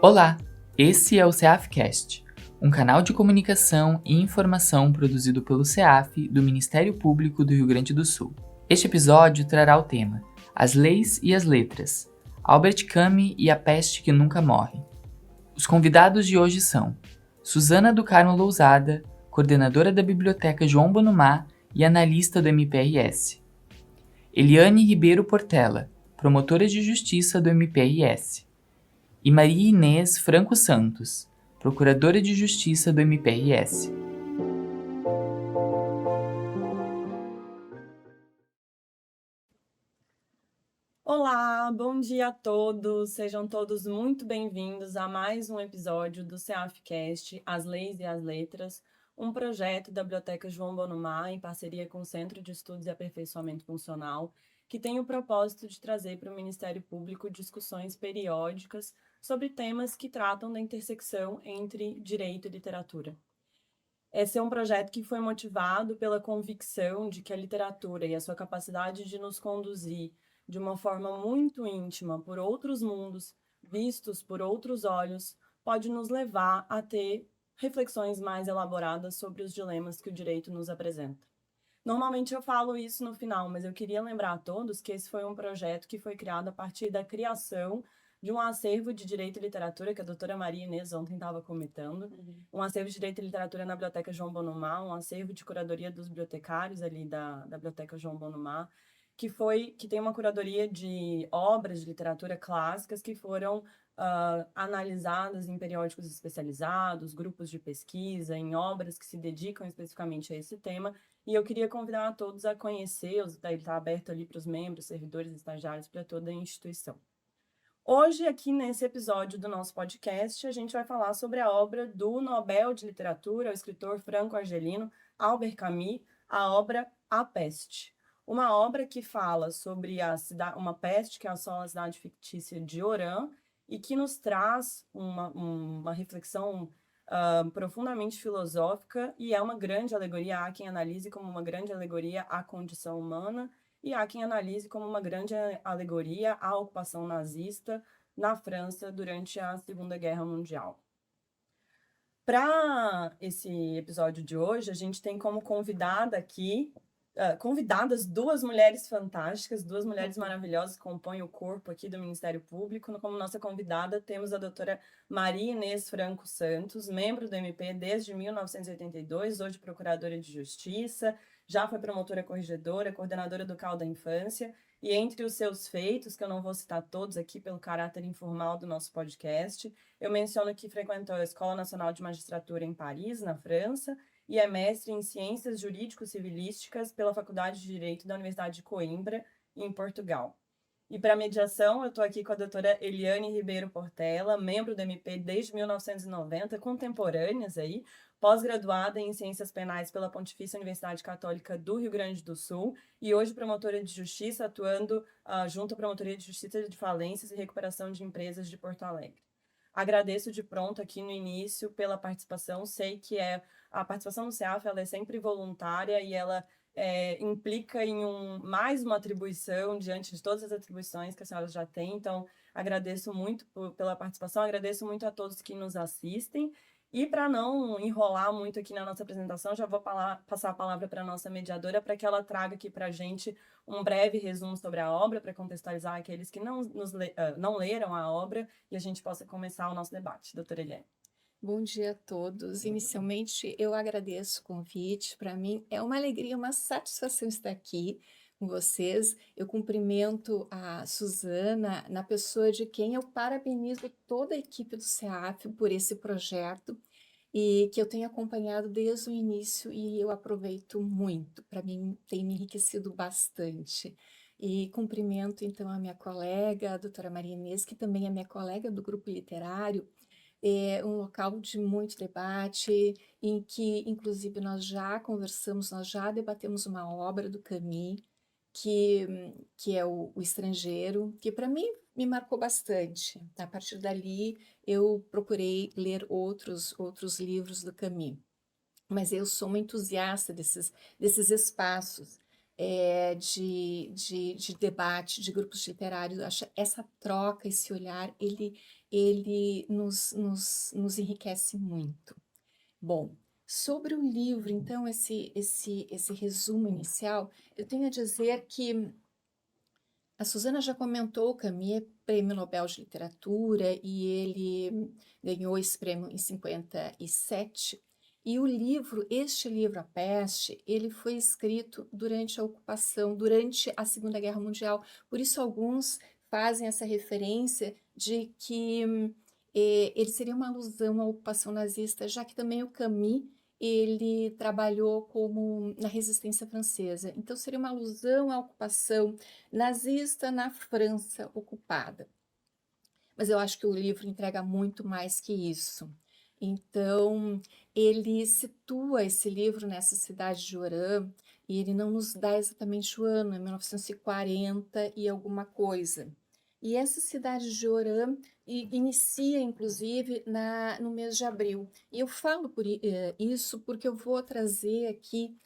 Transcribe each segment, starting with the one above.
Olá, esse é o CEAFcast, um canal de comunicação e informação produzido pelo CEAF do Ministério Público do Rio Grande do Sul. Este episódio trará o tema As Leis e as Letras, Albert Camus e a Peste que Nunca Morre. Os convidados de hoje são Suzana do Carmo Lousada, coordenadora da Biblioteca João Bonumá e analista do MPRS. Eliane Ribeiro Portela, promotora de justiça do MPRS. E Maria Inês Franco Santos, procuradora de justiça do MPRS. Olá, bom dia a todos, sejam todos muito bem-vindos a mais um episódio do CEAFcast, As Leis e as Letras, um projeto da Biblioteca João Bonumá em parceria com o Centro de Estudos e Aperfeiçoamento Funcional, que tem o propósito de trazer para o Ministério Público discussões periódicas sobre temas que tratam da intersecção entre direito e literatura. Esse é um projeto que foi motivado pela convicção de que a literatura e a sua capacidade de nos conduzir de uma forma muito íntima por outros mundos, vistos por outros olhos, pode nos levar a ter reflexões mais elaboradas sobre os dilemas que o direito nos apresenta. Normalmente eu falo isso no final, mas eu queria lembrar a todos que esse foi um projeto que foi criado a partir da criação de um acervo de Direito e Literatura, que a doutora Maria Inês ontem estava comentando, um acervo de Direito e Literatura na Biblioteca João Bonumá, um acervo de curadoria dos bibliotecários ali da Biblioteca João Bonumá, que tem uma curadoria de obras de literatura clássicas que foram analisadas em periódicos especializados, grupos de pesquisa, em obras que se dedicam especificamente a esse tema, e eu queria convidar a todos a conhecer, ele está aberto ali para os membros, servidores, estagiários, para toda a instituição. Hoje, aqui nesse episódio do nosso podcast, a gente vai falar sobre a obra do Nobel de Literatura, o escritor franco-argelino Albert Camus, a obra A Peste. Uma obra que fala sobre uma peste que assola a cidade fictícia de Oran e que nos traz uma reflexão profundamente filosófica, e é uma grande alegoria, há quem analise como uma grande alegoria à condição humana, e há quem analise como uma grande alegoria à ocupação nazista na França durante a Segunda Guerra Mundial. Para esse episódio de hoje, a gente tem como convidadas duas mulheres fantásticas, duas mulheres maravilhosas que compõem o corpo aqui do Ministério Público. Como nossa convidada, temos a doutora Maria Inês Franco Santos, membro do MP desde 1982, hoje procuradora de Justiça, já foi promotora corregedora, coordenadora do CAU da Infância, e entre os seus feitos, que eu não vou citar todos aqui pelo caráter informal do nosso podcast, eu menciono que frequentou a Escola Nacional de Magistratura em Paris, na França, e é mestre em Ciências Jurídico-Civilísticas pela Faculdade de Direito da Universidade de Coimbra, em Portugal. E para mediação, eu estou aqui com a doutora Eliane Ribeiro Portela, membro do MP desde 1990, contemporâneas aí, pós-graduada em Ciências Penais pela Pontifícia Universidade Católica do Rio Grande do Sul e hoje promotora de Justiça, atuando junto à Promotoria de Justiça de Falências e Recuperação de Empresas de Porto Alegre. Agradeço de pronto aqui no início pela participação. Sei que a participação no CEAF ela é sempre voluntária e ela implica em mais uma atribuição diante de todas as atribuições que a senhora já tem. Então, agradeço muito pela participação, agradeço muito a todos que nos assistem. E para não enrolar muito aqui na nossa apresentação, já vou passar a palavra para a nossa mediadora para que ela traga aqui para a gente um breve resumo sobre a obra, para contextualizar aqueles que não leram a obra e a gente possa começar o nosso debate. Doutora Eliane. Bom dia a todos. Inicialmente, eu agradeço o convite. Para mim é uma alegria, uma satisfação estar aqui com vocês. Eu cumprimento a Suzana, na pessoa de quem eu parabenizo toda a equipe do CEAF por esse projeto e que eu tenho acompanhado desde o início e eu aproveito muito. Para mim, tem me enriquecido bastante. E cumprimento, então, a minha colega, a doutora Maria Inês, que também é minha colega do grupo literário. É um local de muito debate, em que, inclusive, nós já conversamos, nós já debatemos uma obra do Camus, que é o Estrangeiro, que para mim me marcou bastante. A partir dali, eu procurei ler outros livros do Camus. Mas eu sou uma entusiasta desses espaços de debate, de grupos literários. Eu acho essa troca, esse olhar, ele nos enriquece muito. Bom, sobre o livro, então, esse resumo inicial, eu tenho a dizer que a Suzana já comentou, o Camus é prêmio Nobel de Literatura e ele ganhou esse prêmio em 57. E o livro, este livro, A Peste, ele foi escrito durante a ocupação, durante a Segunda Guerra Mundial. Por isso alguns fazem essa referência de que ele seria uma alusão à ocupação nazista, já que também o Camus ele trabalhou como na resistência francesa. Então seria uma alusão à ocupação nazista na França ocupada. Mas eu acho que o livro entrega muito mais que isso. Então, ele situa esse livro nessa cidade de Orã, e ele não nos dá exatamente o ano, é 1940 e alguma coisa. E essa cidade de Orã inicia, inclusive, no mês de abril. E eu falo isso porque eu vou trazer aqui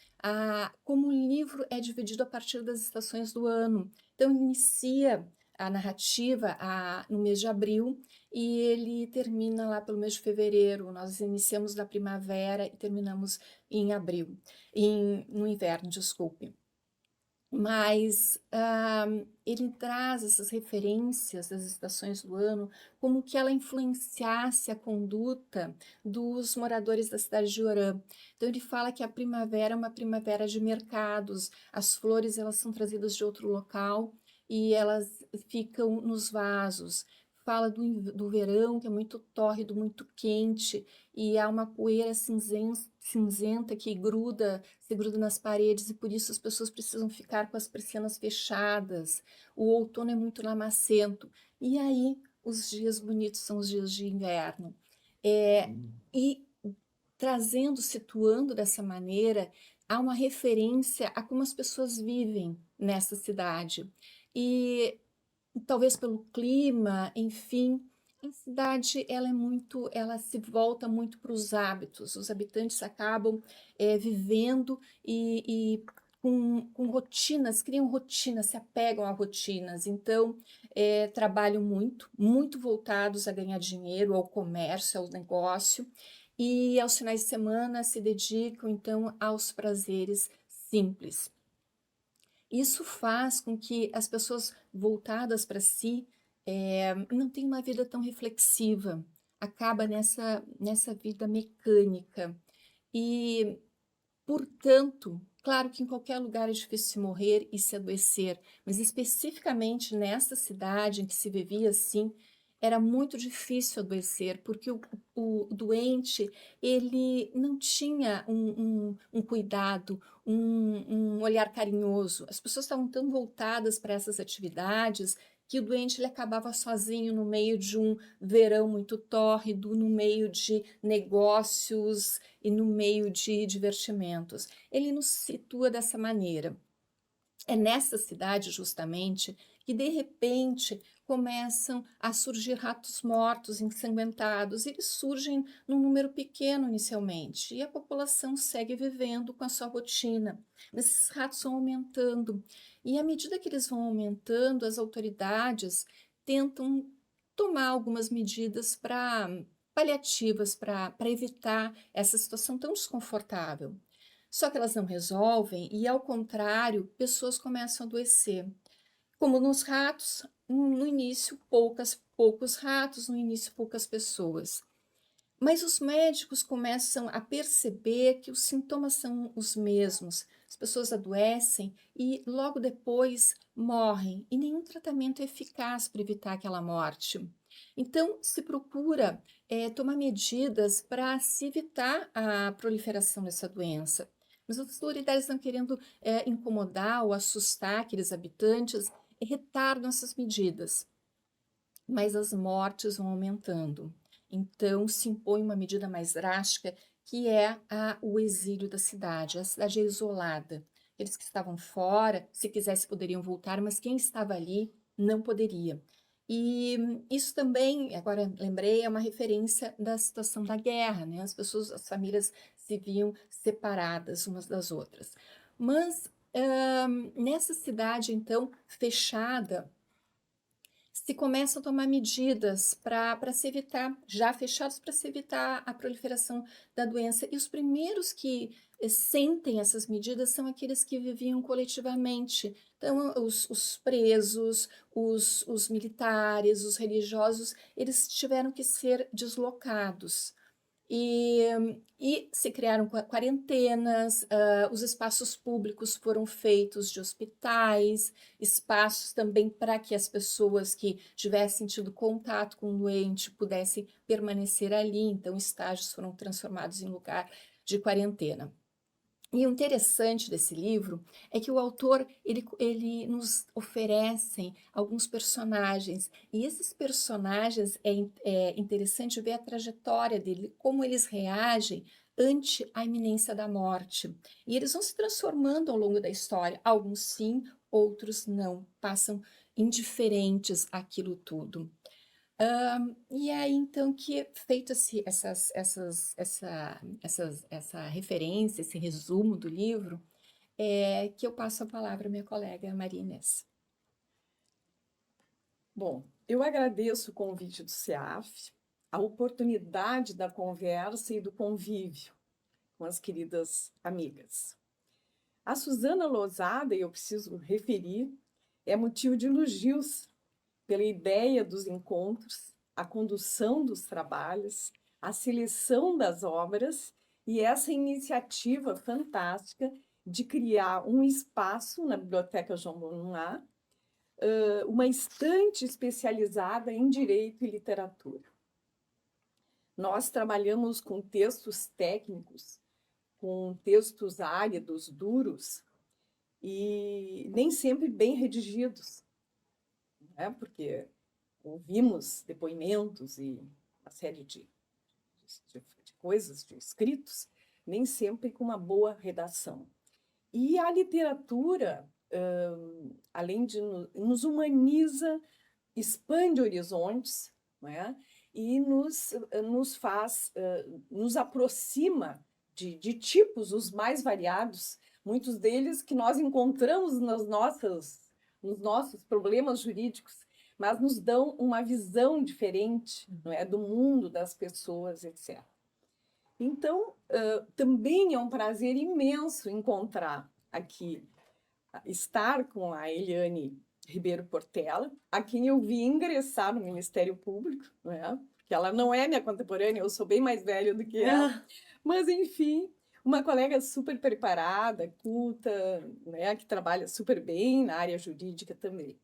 como o livro é dividido a partir das estações do ano. Então, inicia a narrativa no mês de abril e ele termina lá pelo mês de fevereiro. Nós iniciamos na primavera e terminamos em abril, no inverno, desculpe. Mas ele traz essas referências das estações do ano como que ela influenciasse a conduta dos moradores da cidade de Orã. Então ele fala que a primavera é uma primavera de mercados, as flores elas são trazidas de outro local e elas ficam nos vasos. Fala do verão, que é muito tórrido, muito quente, e há uma poeira cinzenta que se gruda nas paredes, e por isso as pessoas precisam ficar com as persianas fechadas. O outono é muito lamacento. E aí, os dias bonitos são os dias de inverno. E situando dessa maneira, há uma referência a como as pessoas vivem nessa cidade. E talvez pelo clima, enfim, a cidade ela se volta muito para os hábitos. Os habitantes acabam vivendo e com rotinas, criam rotinas, se apegam a rotinas. Então, trabalham muito, muito voltados a ganhar dinheiro, ao comércio, ao negócio. E aos finais de semana se dedicam, então, aos prazeres simples. Isso faz com que as pessoas voltadas para si não tenham uma vida tão reflexiva, acaba nessa vida mecânica. E, portanto, claro que em qualquer lugar é difícil se morrer e se adoecer, mas especificamente nessa cidade em que se vivia assim, era muito difícil adoecer, porque o doente ele não tinha um cuidado, um olhar carinhoso. As pessoas estavam tão voltadas para essas atividades que o doente ele acabava sozinho no meio de um verão muito tórrido, no meio de negócios e no meio de divertimentos. Ele nos situa dessa maneira. É nessa cidade, justamente, que de repente começam a surgir ratos mortos, ensanguentados. Eles surgem num número pequeno inicialmente e a população segue vivendo com a sua rotina. Mas esses ratos vão aumentando e à medida que eles vão aumentando, as autoridades tentam tomar algumas medidas paliativas para evitar essa situação tão desconfortável. Só que elas não resolvem e, ao contrário, pessoas começam a adoecer. Como nos ratos, no início poucos ratos, no início poucas pessoas. Mas os médicos começam a perceber que os sintomas são os mesmos. As pessoas adoecem e logo depois morrem e nenhum tratamento é eficaz para evitar aquela morte. Então se procura tomar medidas para se evitar a proliferação dessa doença. Mas as autoridades estão querendo incomodar ou assustar aqueles habitantes e retardam essas medidas. Mas as mortes vão aumentando. Então se impõe uma medida mais drástica, que é o exílio da cidade. A cidade é isolada. Eles que estavam fora, se quisessem, poderiam voltar, mas quem estava ali não poderia. E isso também, agora lembrei, é uma referência da situação da guerra, né? As famílias se viam separadas umas das outras. Mas Nessa cidade, então, fechada, se começam a tomar medidas para se evitar, já fechados, para se evitar a proliferação da doença. E os primeiros que sentem essas medidas são aqueles que viviam coletivamente. Então, os presos, os militares, os religiosos, eles tiveram que ser deslocados. E, e se criaram quarentenas, os espaços públicos foram feitos de hospitais, espaços também para que as pessoas que tivessem tido contato com o doente pudessem permanecer ali, então estágios foram transformados em lugar de quarentena. E o interessante desse livro é que o autor ele nos oferece alguns personagens, e esses personagens é interessante ver a trajetória dele, como eles reagem ante a iminência da morte. E eles vão se transformando ao longo da história, alguns sim, outros não, passam indiferentes àquilo tudo. E é aí então que, feito essa referência, esse resumo do livro, que eu passo a palavra à minha colega Maria Inês. Bom, eu agradeço o convite do SEAF, a oportunidade da conversa e do convívio com as queridas amigas. A Suzana Lozada, e eu preciso referir, é motivo de elogios pela ideia dos encontros, a condução dos trabalhos, a seleção das obras e essa iniciativa fantástica de criar um espaço na Biblioteca João Bonumá, uma estante especializada em direito e literatura. Nós trabalhamos com textos técnicos, com textos áridos, duros, e nem sempre bem redigidos, né? Porque ouvimos depoimentos e uma série de coisas, de escritos, nem sempre com uma boa redação. E a literatura, além de nos humaniza, expande horizontes, não é? E nos faz, nos aproxima de tipos os mais variados, muitos deles que nós encontramos nos nossos problemas jurídicos, mas nos dão uma visão diferente, não é, do mundo, das pessoas, etc. Então, também é um prazer imenso encontrar aqui, estar com a Eliane Ribeiro Portela, a quem eu vi ingressar no Ministério Público, não é? Porque ela não é minha contemporânea, eu sou bem mais velha do que ela, mas, enfim, uma colega super preparada, culta, né, que trabalha super bem na área jurídica também.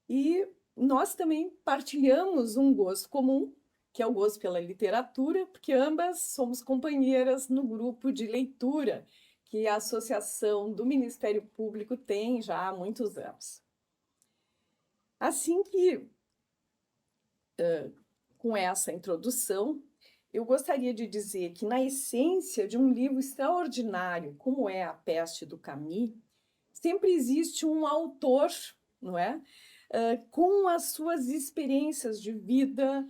E nós também partilhamos um gosto comum, que é o gosto pela literatura, porque ambas somos companheiras no grupo de leitura que a Associação do Ministério Público tem já há muitos anos. Assim que, com essa introdução, eu gostaria de dizer que, na essência de um livro extraordinário, como é A Peste do Camus, sempre existe um autor, não é? Com as suas experiências de vida,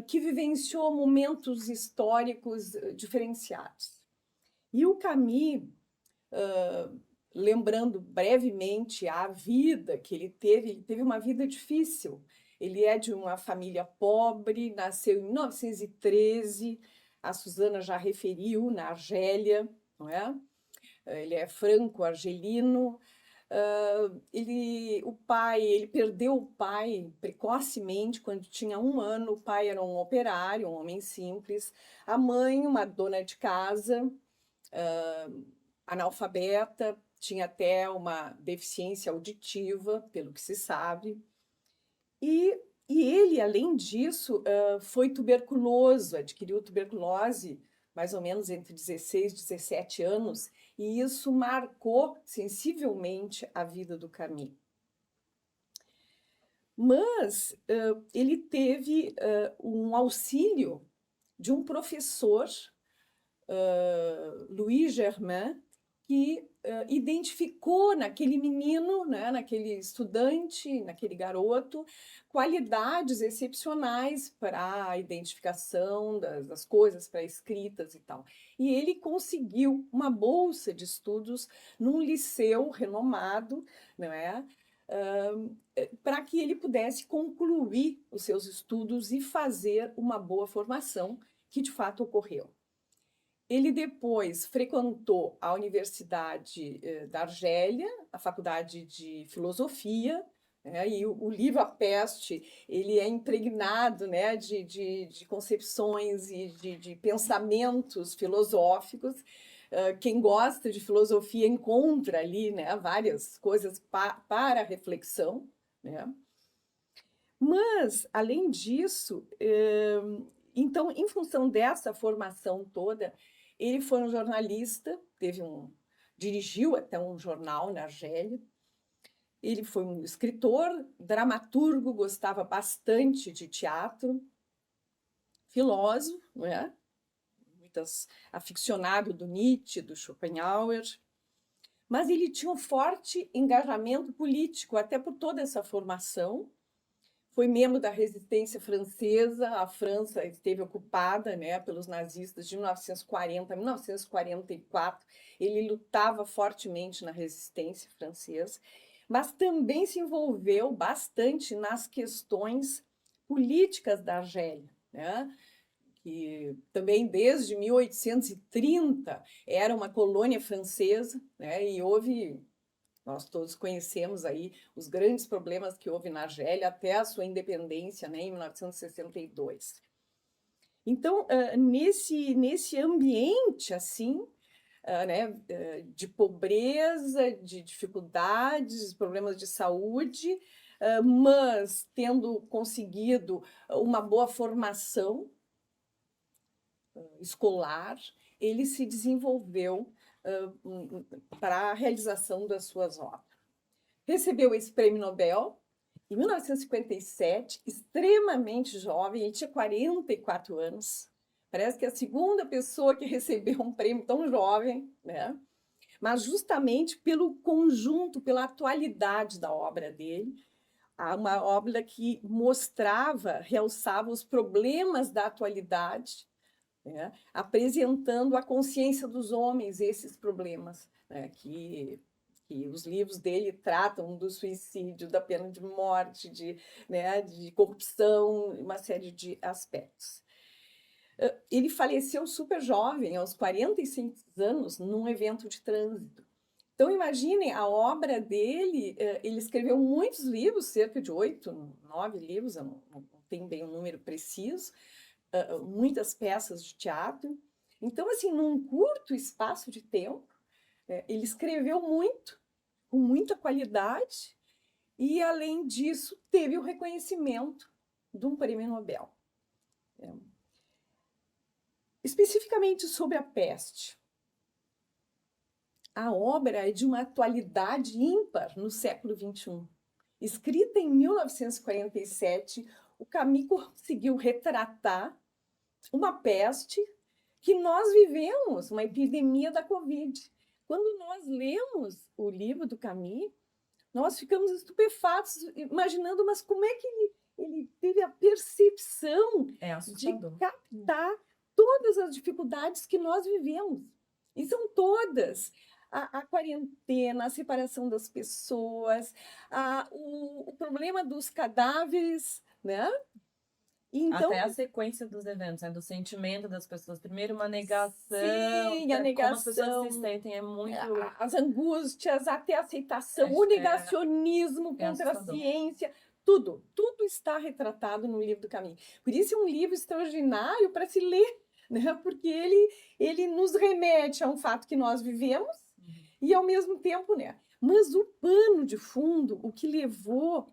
que vivenciou momentos históricos diferenciados. E o Camus, lembrando brevemente a vida que ele teve uma vida difícil. Ele é de uma família pobre, nasceu em 1913, a Suzana já referiu, na Argélia, não é? Ele é franco-argelino. Ele perdeu o pai precocemente, quando tinha 1 ano. O pai era um operário, um homem simples. A mãe, uma dona de casa, analfabeta, tinha até uma deficiência auditiva, pelo que se sabe. E ele, além disso, foi tuberculoso, adquiriu tuberculose mais ou menos entre 16 e 17 anos, e isso marcou sensivelmente a vida do Camus. Mas ele teve um auxílio de um professor, Louis Germain, que identificou naquele menino, né, naquele estudante, naquele garoto, qualidades excepcionais para a identificação das coisas pré-escritas e tal. E ele conseguiu uma bolsa de estudos num liceu renomado, não é? Para que ele pudesse concluir os seus estudos e fazer uma boa formação, que de fato ocorreu. Ele depois frequentou a Universidade da Argélia, a Faculdade de Filosofia, né, e o livro A Peste ele é impregnado, né, de concepções e de pensamentos filosóficos. Quem gosta de filosofia encontra ali, né, várias coisas para reflexão, né? Mas, além disso, então, em função dessa formação toda, ele foi um jornalista, dirigiu até um jornal na Argélia. Ele foi um escritor, dramaturgo, gostava bastante de teatro, filósofo, não é? Aficionado do Nietzsche, do Schopenhauer, mas ele tinha um forte engajamento político, até por toda essa formação. Foi membro da resistência francesa. A França esteve ocupada, né, pelos nazistas de 1940 a 1944. Ele lutava fortemente na resistência francesa, mas também se envolveu bastante nas questões políticas da Argélia, né? Que também desde 1830 era uma colônia francesa, né? E nós todos conhecemos aí os grandes problemas que houve na Argélia até a sua independência, né, em 1962. Então, nesse ambiente assim, né, de pobreza, de dificuldades, problemas de saúde, mas tendo conseguido uma boa formação escolar, ele se desenvolveu para a realização das suas obras. Recebeu esse prêmio Nobel em 1957, extremamente jovem, ele tinha 44 anos. Parece que é a segunda pessoa que recebeu um prêmio tão jovem, né? Mas justamente pelo conjunto, pela atualidade da obra dele, uma obra que mostrava, realçava os problemas da atualidade, né? Apresentando à consciência dos homens esses problemas, né? Que os livros dele tratam do suicídio, da pena de morte, né, de corrupção, uma série de aspectos. Ele faleceu super jovem, aos 45 anos, num evento de trânsito. Então, imaginem, a obra dele, ele escreveu muitos livros, cerca de 8, 9 livros, eu não tenho bem um número preciso, muitas peças de teatro. Então, assim, num curto espaço de tempo, ele escreveu muito, com muita qualidade, e, além disso, teve o reconhecimento de um prêmio Nobel. Especificamente sobre a peste. A obra é de uma atualidade ímpar no século XXI. Escrita em 1947, o Camus conseguiu retratar uma peste que nós vivemos, uma epidemia da Covid. Quando nós lemos o livro do Camus, nós ficamos estupefatos, imaginando, mas como é que ele teve a percepção de captar todas as dificuldades que nós vivemos. E são todas. A quarentena, a separação das pessoas, o problema dos cadáveres, né? Então, até a sequência dos eventos, né? Do sentimento das pessoas. Primeiro uma negação. Sim, a negação. Como as pessoas se sentem é muito... As angústias, até a aceitação, o negacionismo contra a ciência. Tudo está retratado no livro do Camus. Por isso é um livro extraordinário para se ler, né? Porque ele nos remete a um fato que nós vivemos e, ao mesmo tempo, né? Mas o pano de fundo, o que levou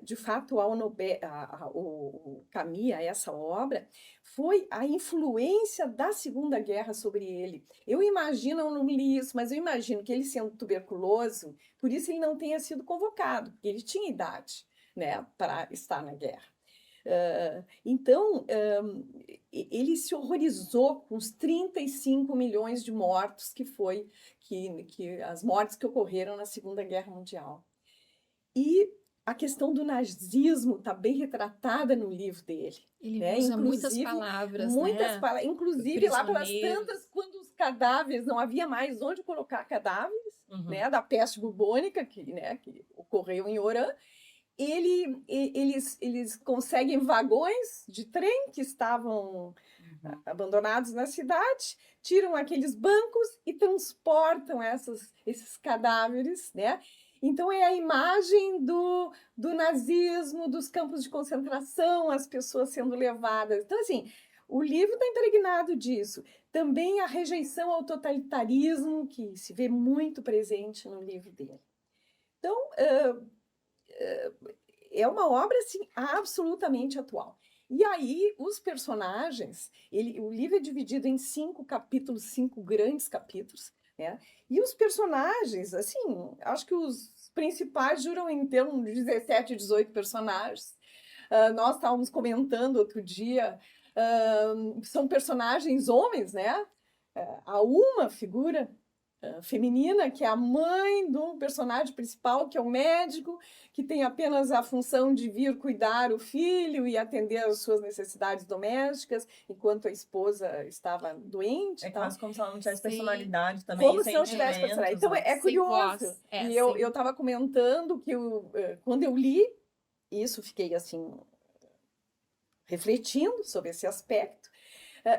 de fato o Camus a essa obra, foi a influência da Segunda Guerra sobre ele. Eu imagino, eu não li isso, mas eu imagino que ele, sendo tuberculoso, por isso ele não tenha sido convocado, porque ele tinha idade, né, para estar na guerra. Então, ele se horrorizou com os 35 milhões de mortos que as mortes que ocorreram na Segunda Guerra Mundial. E a questão do nazismo está bem retratada no livro dele. Ele né? usa muitas Inclusive, palavras, muitas né? palavras, inclusive lá pelas Prisioneiros. tantas, quando os cadáveres, não havia mais onde colocar cadáveres, né, da peste bubônica que ocorreu em Oran, eles conseguem vagões de trem que estavam abandonados na cidade, tiram aqueles bancos e transportam esses cadáveres, né? Então é a imagem do nazismo, dos campos de concentração, as pessoas sendo levadas. Então, assim, o livro está impregnado disso. Também a rejeição ao totalitarismo, que se vê muito presente no livro dele. Então, é uma obra assim, absolutamente atual. E aí, os personagens, o livro é dividido em 5 capítulos, 5 grandes capítulos, né? E os personagens, assim, acho que os principais juram em termos de 17, 18 personagens. Nós estávamos comentando outro dia, são personagens homens, né? Há uma figura feminina, que é a mãe do personagem principal, que é o médico, que tem apenas a função de vir cuidar o filho e atender às suas necessidades domésticas, enquanto a esposa estava doente. É quase como se ela não tivesse Sim. personalidade também, Como se não tivesse personalidade. Então, é Sem curioso. voz. E eu estava comentando que quando eu li isso, fiquei assim, refletindo sobre esse aspecto,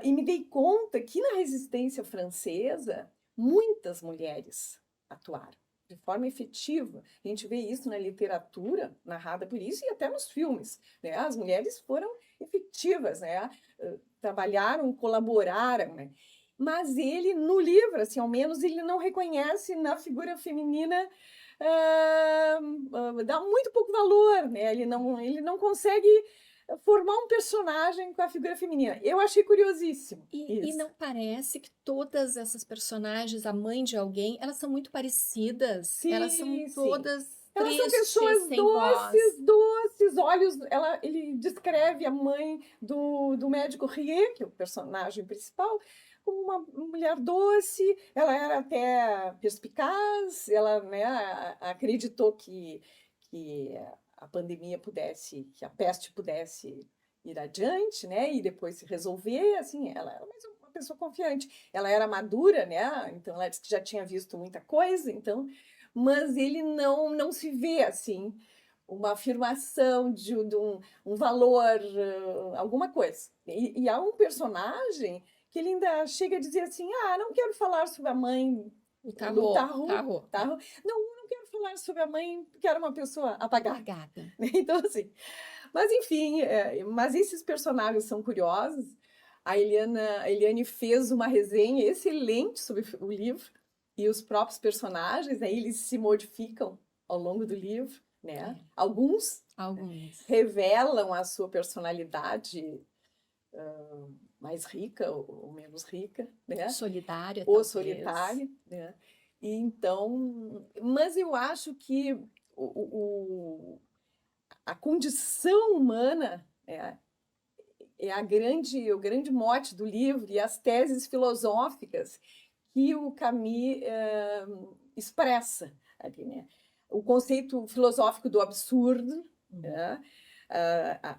e me dei conta que na resistência francesa, muitas mulheres atuaram de forma efetiva. A gente vê isso na literatura narrada por isso e até nos filmes, né? As mulheres foram efetivas, né? Trabalharam, colaboraram, né? Mas ele, no livro, assim, ao menos, ele não reconhece na figura feminina, dá muito pouco valor, né? Ele não consegue formar um personagem com a figura feminina. Eu achei curiosíssimo. E não parece que todas essas personagens, a mãe de alguém, elas são muito parecidas. Sim, elas são todas elas são tristes, pessoas sem voz. doces, olhos. Ele descreve a mãe do médico Rie, que é o personagem principal, como uma mulher doce. Ela era até perspicaz. Ela, né, acreditou que a pandemia que a peste pudesse ir adiante, né, e depois se resolver. Assim, ela era mais uma pessoa confiante. Ela era madura, né? Então ela disse que já tinha visto muita coisa, então. Mas ele não se vê assim uma afirmação de um valor, alguma coisa. E há um personagem que ele ainda chega a dizer assim: não quero falar sobre a mãe O do tarô. não quero falar sobre a mãe porque era uma pessoa apagada. Apagada. Então, assim, mas enfim, mas esses personagens são curiosos. A Eliane fez uma resenha excelente sobre o livro e os próprios personagens, né, eles se modificam ao longo do livro, né? Alguns. Revelam a sua personalidade mais rica ou menos rica, né? Solitária, Ou talvez. solitária, né? E então, mas eu acho que a condição humana é o grande mote do livro e as teses filosóficas que o Camus expressa ali, né? O conceito filosófico do absurdo, né?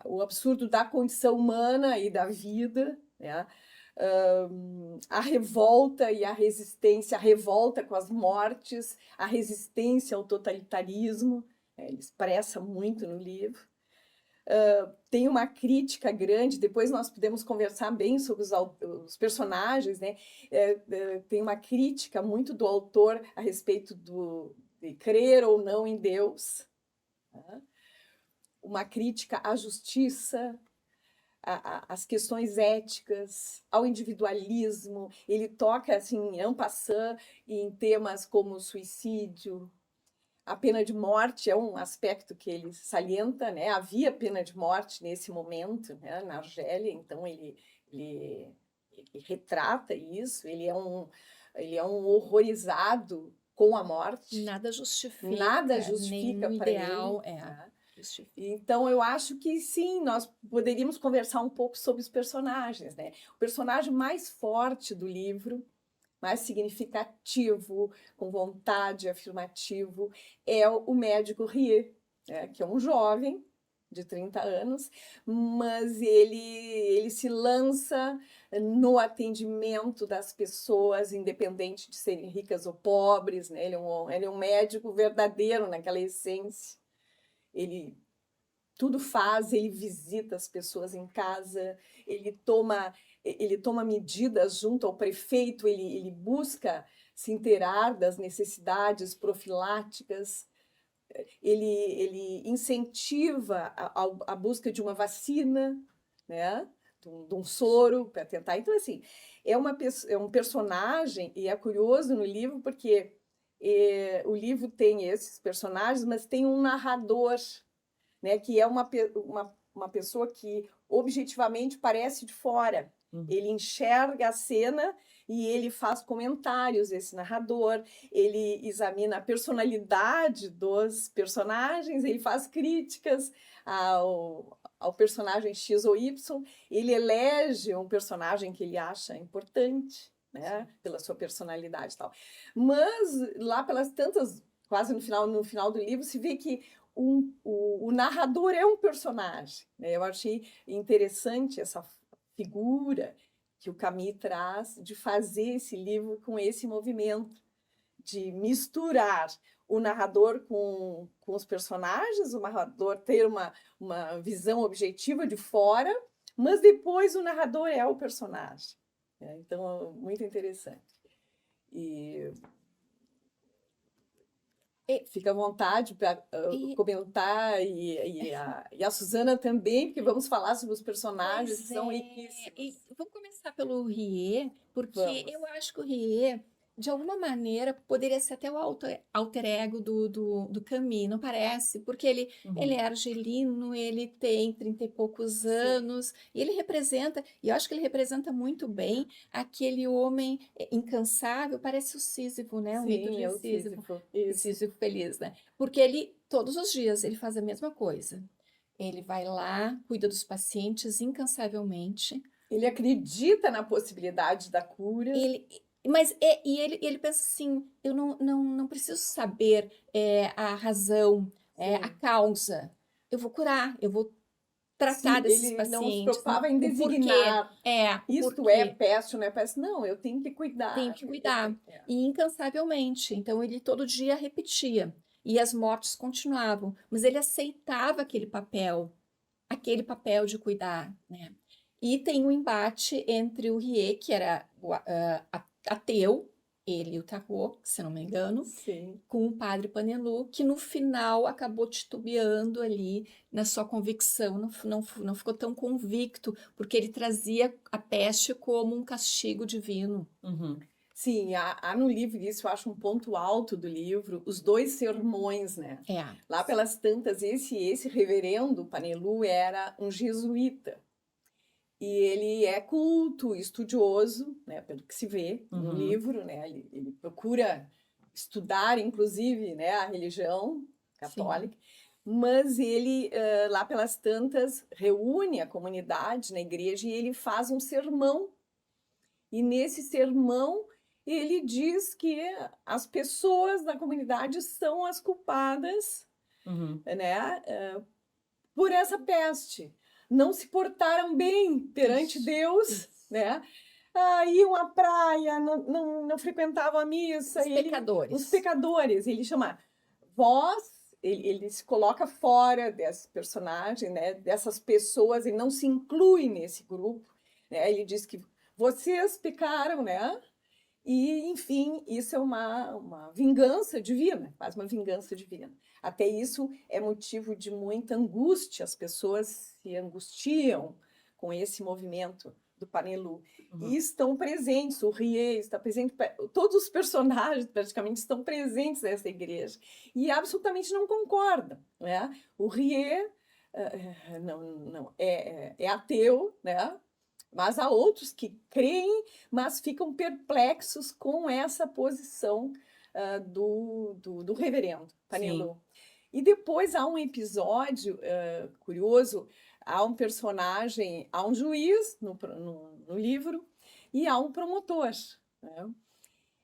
O absurdo da condição humana e da vida, né? A revolta e a resistência, a revolta com as mortes, a resistência ao totalitarismo, ele expressa muito no livro. Tem uma crítica grande, depois nós podemos conversar bem sobre os personagens, né? Tem uma crítica muito do autor a respeito de crer ou não em Deus, né? Uma crítica à justiça, às questões éticas, ao individualismo. Ele toca assim, en passant, em temas como suicídio. A pena de morte é um aspecto que ele salienta, né? Havia pena de morte nesse momento, né, na Argélia, então ele retrata isso. Ele é um horrorizado com a morte. Nada justifica Nada nenhum para ideal, ele, né? Justifica. Então, eu acho que sim, nós poderíamos conversar um pouco sobre os personagens, né? O personagem mais forte do livro, mais significativo, com vontade, afirmativo, é o médico Rie, né? Que é um jovem de 30 anos, mas ele se lança no atendimento das pessoas, independente de serem ricas ou pobres, né? Ele é um médico verdadeiro naquela essência. Ele tudo faz, ele visita as pessoas em casa, ele toma medidas junto ao prefeito, ele busca se inteirar das necessidades profiláticas, ele incentiva a busca de uma vacina, né? De um soro para tentar. Então, assim, é um personagem, e é curioso no livro, porque o livro tem esses personagens, mas tem um narrador, né, que é uma pessoa que objetivamente parece de fora. Ele enxerga a cena e ele faz comentários, esse narrador, ele examina a personalidade dos personagens, ele faz críticas ao personagem X ou Y, ele elege um personagem que ele acha importante, né, pela sua personalidade e tal. Mas lá pelas tantas, quase no final do livro, se vê que o narrador é um personagem, né? Eu achei interessante essa figura que o Camus traz de fazer esse livro com esse movimento, de misturar o narrador com os personagens, o narrador ter uma visão objetiva de fora, mas depois o narrador é o personagem, né? Então, muito interessante. E fica à vontade para comentar, e a Suzana também, porque vamos falar sobre os personagens que são riquíssimos. E vamos começar pelo Rie, porque Vamos. eu acho que o Rie, de alguma maneira, poderia ser até o alter ego do Camus, não parece? Porque ele é argelino, ele tem 30 e poucos anos, e ele representa, e eu acho que ele representa muito bem aquele homem incansável, parece o Sísifo, né? O mito Sim, é o de Sísifo. Sísifo. Isso. Sísifo feliz, né? Porque ele, todos os dias, ele faz a mesma coisa. Ele vai lá, cuida dos pacientes incansavelmente. Ele acredita na possibilidade da cura. Ele pensa assim, eu não preciso saber a razão, a causa. Eu vou curar, eu vou tratar desses ele pacientes. não se preocupava em o porquê. designar. O Isto porquê. é peste ou não é peste? Não, eu tenho que cuidar. Tenho que cuidar. E incansavelmente. Então, ele todo dia repetia. E as mortes continuavam. Mas ele aceitava aquele papel de cuidar, né? E tem um embate entre o Rie, que era ateu, ele e o Tarot, se não me engano, Sim. com o padre Panelu, que no final acabou titubeando ali na sua convicção, não ficou tão convicto, porque ele trazia a peste como um castigo divino. Sim, há no livro isso, eu acho um ponto alto do livro, os dois sermões, né? Lá pelas tantas, esse reverendo Panelu era um jesuíta. E ele é culto, estudioso, né, pelo que se vê no livro, né? Ele procura estudar, inclusive, né, a religião católica. Sim. Mas ele, lá pelas tantas, reúne a comunidade na igreja e ele faz um sermão. E nesse sermão, ele diz que as pessoas da comunidade são as culpadas, né, por essa peste. Não se portaram bem perante Deus, né? Iam à praia, não frequentavam a missa. Os pecadores. Ele chama vós, ele se coloca fora desse personagem, né? Dessas pessoas, ele não se inclui nesse grupo, né? Ele diz que vocês pecaram, né? E, enfim, isso é uma vingança divina, quase uma vingança divina. Até isso é motivo de muita angústia, as pessoas se angustiam com esse movimento do Panelu. E estão presentes, o Rie está presente, todos os personagens praticamente estão presentes nessa igreja. E absolutamente não concordam, né? O Rie é ateu, né? Mas há outros que creem, mas ficam perplexos com essa posição do reverendo Panelu. E depois há um episódio curioso, há um personagem, há um juiz no livro e há um promotor, né?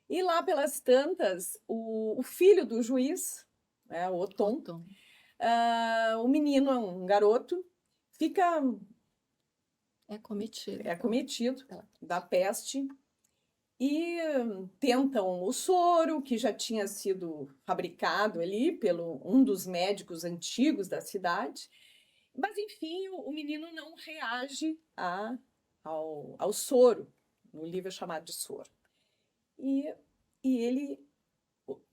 E lá pelas tantas, o filho do juiz, né, o Otom, Tom. o menino, um garoto, fica Cometido. acometido Pela- da peste e tentam o soro que já tinha sido fabricado ali pelo um dos médicos antigos da cidade, mas enfim o menino não reage ao soro, no livro é chamado de soro. E ele,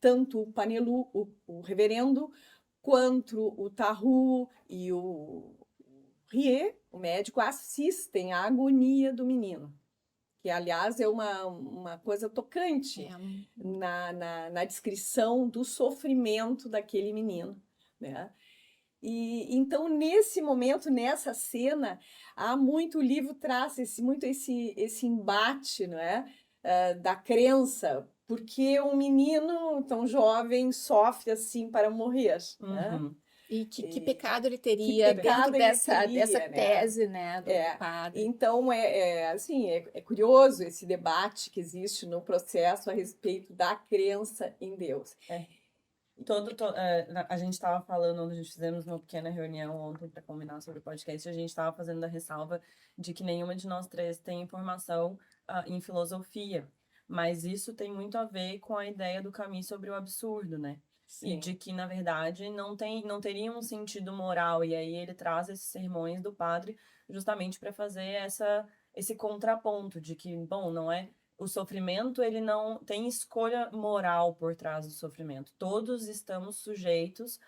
tanto o Panelu, o reverendo, quanto o Tahu e o Rie, o médico, assistem à agonia do menino, que, aliás, é uma coisa tocante na descrição do sofrimento daquele menino, né? E então, nesse momento, nessa cena, há muito, o livro traz muito esse embate, não é? Da crença, porque um menino tão jovem sofre assim para morrer, né? Uhum. E que pecado ele teria pecado dentro ele dessa teria, né? tese, né, do É, padre. então assim, é curioso esse debate que existe no processo a respeito da crença em Deus. A gente estava falando, onde a gente fizemos uma pequena reunião ontem para combinar sobre o podcast, a gente estava fazendo a ressalva de que nenhuma de nós três tem formação em filosofia, mas isso tem muito a ver com a ideia do Camus sobre o absurdo, né? E de que, na verdade, não teria um sentido moral, e aí ele traz esses sermões do padre justamente para fazer esse contraponto de que, bom, não é. O sofrimento, ele não tem escolha moral por trás do sofrimento. Todos estamos sujeitos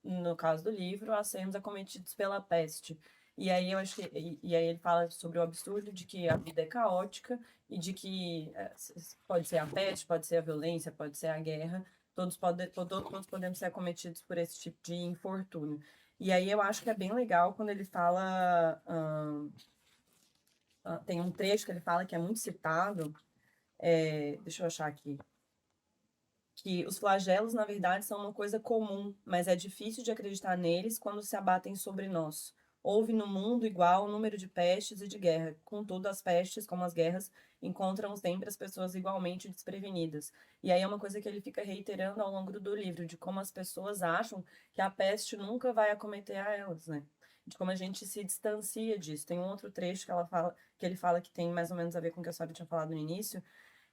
no caso do livro, a sermos acometidos pela peste. E aí eu acho que e aí ele fala sobre o absurdo de que a vida é caótica e de que pode ser a peste, pode ser a violência, pode ser a guerra, todos podemos ser acometidos por esse tipo de infortúnio. E aí eu acho que é bem legal quando ele fala tem um trecho que ele fala que é muito citado, deixa eu achar aqui, que os flagelos, na verdade, são uma coisa comum, mas é difícil de acreditar neles quando se abatem sobre nós. Houve no mundo igual número de pestes e de guerra. Contudo, as pestes, como as guerras, encontram sempre as pessoas igualmente desprevenidas. E aí é uma coisa que ele fica reiterando ao longo do livro, de como as pessoas acham que a peste nunca vai acometer a elas, né? De como a gente se distancia disso. Tem um outro trecho que ele fala que tem mais ou menos a ver com o que a senhora tinha falado no início.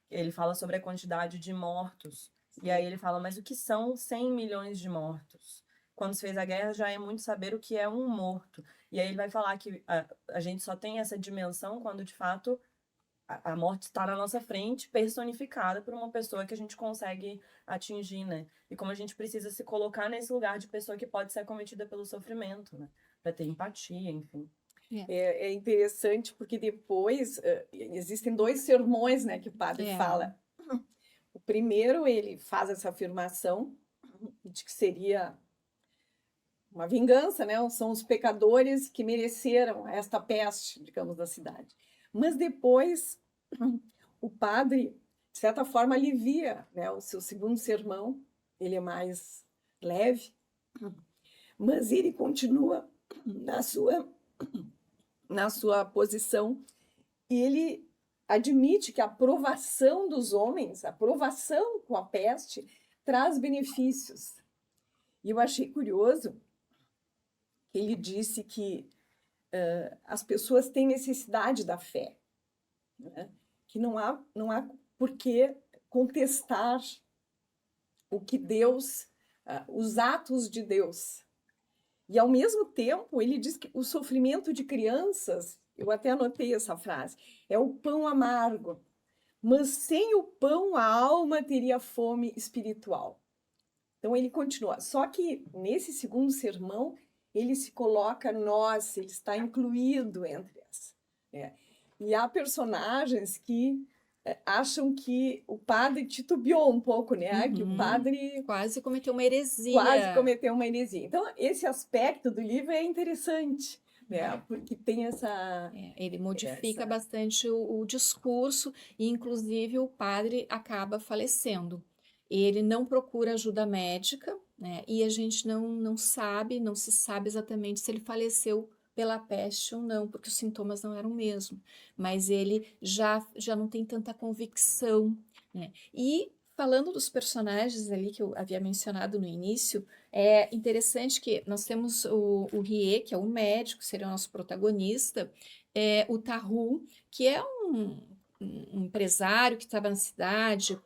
Ele fala sobre a quantidade de mortos. E aí ele fala, mas o que são 100 milhões de mortos? Quando se fez a guerra, já é muito saber o que é um morto. E aí ele vai falar que a gente só tem essa dimensão quando, de fato, a morte está na nossa frente, personificada por uma pessoa que a gente consegue atingir, né? E como a gente precisa se colocar nesse lugar de pessoa que pode ser acometida pelo sofrimento, né? Para ter empatia, enfim. É interessante porque depois existem dois sermões, né, que o padre fala. O primeiro, ele faz essa afirmação de que seria uma vingança, né? São os pecadores que mereceram esta peste, digamos, da cidade. Mas depois, o padre, de certa forma, alivia, né? O seu segundo sermão, ele é mais leve, mas ele continua na sua posição e ele admite que a provação dos homens, a provação com a peste, traz benefícios. E eu achei curioso que ele disse que as pessoas têm necessidade da fé, né? Que não há por que contestar o que Deus, os atos de Deus. E, ao mesmo tempo, ele diz que o sofrimento de crianças, eu até anotei essa frase, é o pão amargo, mas sem o pão a alma teria fome espiritual. Então ele continua, só que nesse segundo sermão ele se coloca nós, ele está incluído entre as. E há personagens que acham que o padre titubeou um pouco, né? Que o padre quase cometeu uma heresia. Então, esse aspecto do livro é interessante, né? Porque tem essa... ele modifica bastante o discurso e, inclusive, o padre acaba falecendo. ele não procura ajuda médica, né? E a gente não sabe, não se sabe exatamente se ele faleceu pela peste ou não, porque os sintomas não eram o mesmo, mas ele já não tem tanta convicção, né? E falando dos personagens ali que eu havia mencionado no início, é interessante que nós temos o Rie, que é o médico, seria o nosso protagonista, o Tahu, que é um empresário que estava na cidade,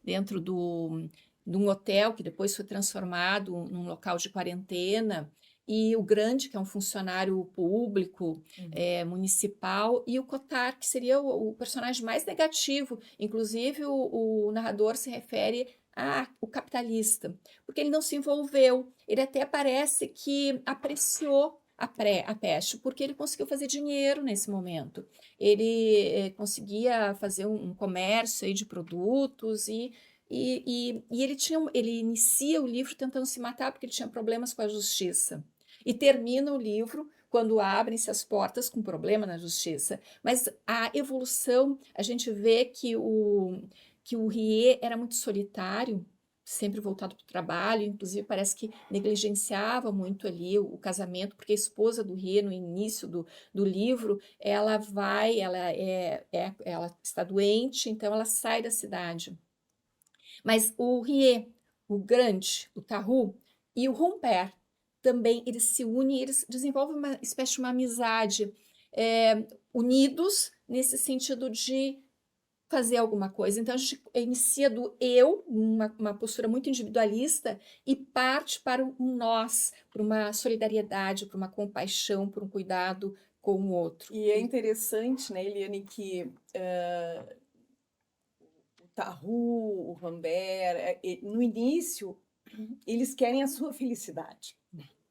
dentro de um hotel que depois foi transformado num local de quarentena, e o Grande, que é um funcionário público, municipal, e o Kotar, que seria o personagem mais negativo. Inclusive, o narrador se refere o capitalista, porque ele não se envolveu. Ele até parece que apreciou a peste, porque ele conseguiu fazer dinheiro nesse momento. Ele conseguia fazer um comércio aí de produtos e ele inicia o livro tentando se matar porque ele tinha problemas com a justiça. E termina o livro quando abrem-se as portas com problema na justiça. Mas a evolução, a gente vê que o Rie era muito solitário, sempre voltado para o trabalho, inclusive parece que negligenciava muito ali o casamento, porque a esposa do Rie, no início do livro, ela está doente, então ela sai da cidade. Mas o Rie, o Grande, o Tahu e o Romper também, eles se unem, eles desenvolvem uma espécie de uma amizade, unidos nesse sentido de fazer alguma coisa. Então, a gente inicia do eu, uma postura muito individualista, e parte para um nós, para uma solidariedade, para uma compaixão, para um cuidado com o outro. E é interessante, né, Eliane, que o Tahu, o Rambert, no início, eles querem a sua felicidade.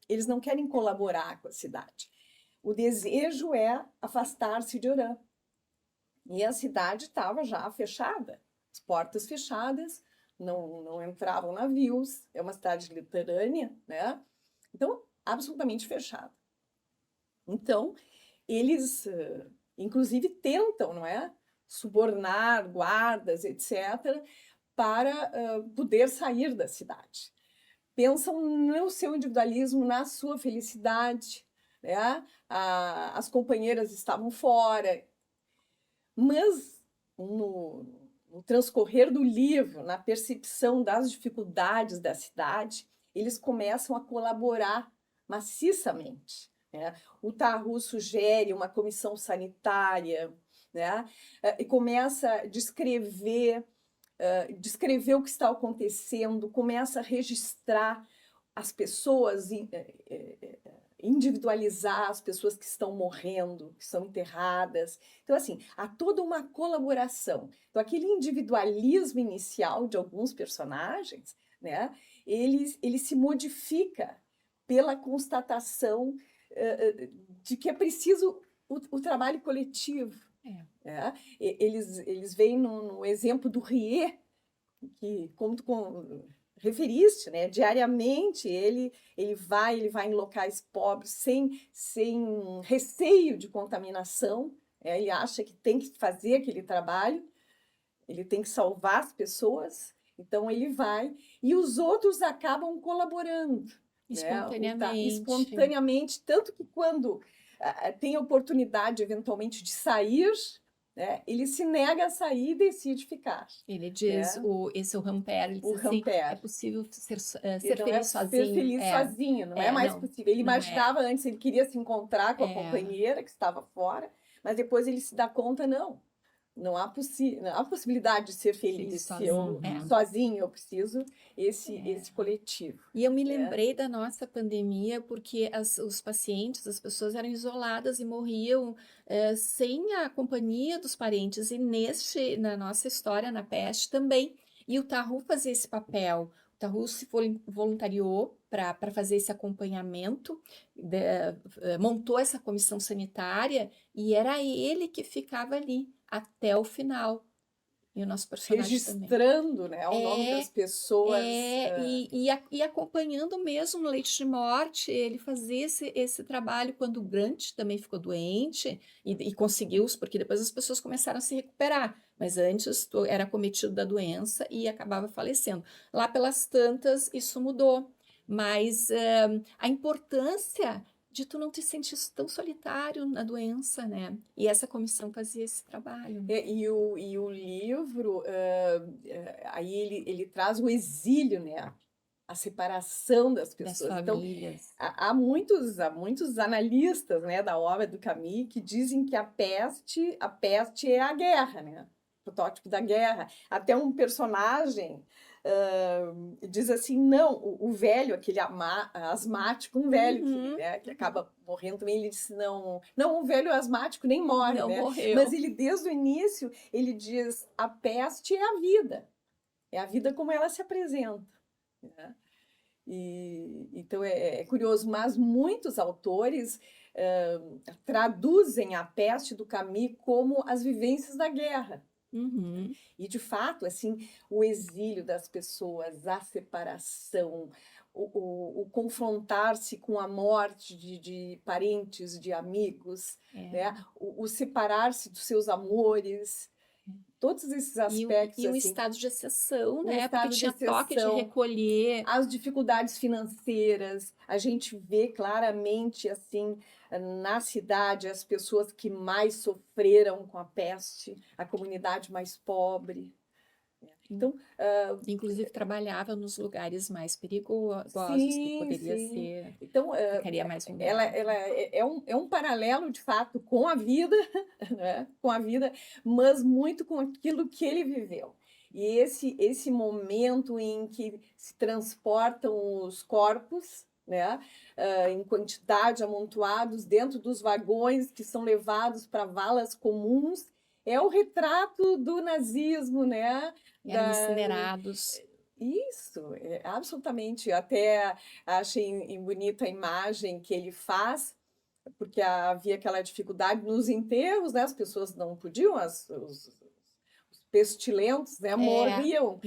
Eles não querem colaborar com a cidade. O desejo é afastar-se de Orã. E a cidade estava já fechada, as portas fechadas, não entravam navios, é uma cidade litorânea, né? Então, absolutamente fechada. Então, eles, inclusive, tentam, não é? Subornar guardas, etc., para poder sair da cidade. Pensam no seu individualismo, na sua felicidade, né? As companheiras estavam fora, mas no transcorrer do livro, na percepção das dificuldades da cidade, eles começam a colaborar maciçamente, né? O Tahu sugere uma comissão sanitária, né? E começa a descrever o que está acontecendo, começa a registrar as pessoas, individualizar as pessoas que estão morrendo, que são enterradas. Então, assim, há toda uma colaboração. Então, aquele individualismo inicial de alguns personagens, né, ele se modifica pela constatação de que é preciso o trabalho coletivo. Eles veem no exemplo do Rie, que, como tu referiste, né, diariamente ele vai em locais pobres sem receio de contaminação, ele acha que tem que fazer aquele trabalho, ele tem que salvar as pessoas, então ele vai, e os outros acabam colaborando. Espontaneamente. Né? Espontaneamente, tanto que quando tem a oportunidade, eventualmente, de sair, né, ele se nega a sair e decide ficar. Ele diz, né? esse é o Rambert, ele diz O assim, Rambert. é possível ser Não feliz sozinho. Ser feliz sozinho, não é mais possível. Ele imaginava antes, ele queria se encontrar com a companheira que estava fora, mas depois ele se dá conta, não há possibilidade de ser feliz sozinho, eu preciso esse coletivo. E eu me lembrei da nossa pandemia porque os pacientes, as pessoas eram isoladas e morriam sem a companhia dos parentes. E na nossa história, na peste também. E o Tahu fazia esse papel. O Tahu se voluntariou para fazer esse acompanhamento, montou essa comissão sanitária e era ele que ficava ali até o final. E o nosso personagem também. registrando, né, o nome das pessoas. E acompanhando mesmo no leite de morte, ele fazia esse trabalho quando o Grant também ficou doente e conseguiu, porque depois as pessoas começaram a se recuperar, mas antes era cometido da doença e acabava falecendo. Lá pelas tantas, isso mudou, mas a importância de tu não te sentir tão solitário na doença, né? E essa comissão fazia esse trabalho. E o livro, aí ele traz o exílio, né? A separação das Das pessoas. Então, famílias. há muitos analistas, né, da obra do Camus que dizem que a peste é a guerra, né? O protótipo da guerra. Até um personagem diz assim, não, o velho, aquele asmático, um velho né, que acaba morrendo também, ele disse, não, o velho asmático nem morre, Não né? morreu. Mas ele, desde o início, ele diz, a peste é a vida como ela se apresenta, né? Então é curioso, mas muitos autores traduzem a peste do Camus como as vivências da guerra. Uhum. E, de fato, assim, o exílio das pessoas, a separação, o confrontar-se com a morte de parentes, de amigos, né? O separar-se dos seus amores, todos esses aspectos. E um assim, estado de exceção, um né? estado Porque de tinha toque de exceção. recolher. As dificuldades financeiras, a gente vê claramente assim na cidade as pessoas que mais sofreram com a peste, a comunidade mais pobre. Então, Inclusive trabalhava nos lugares mais perigosos, que sim, poderia sim. ser, Então, ficaria mais ela vulnerável. é um paralelo de fato com a vida, né? Com a vida, mas muito com aquilo que ele viveu. E esse momento em que se transportam os corpos, né, em quantidade, amontoados dentro dos vagões que são levados para valas comuns, é o retrato do nazismo, né? Eram incinerados. Isso, absolutamente. Eu até achei bonita a imagem que ele faz, porque havia aquela dificuldade nos enterros, né? As pessoas não podiam, os pestilentos, né, morriam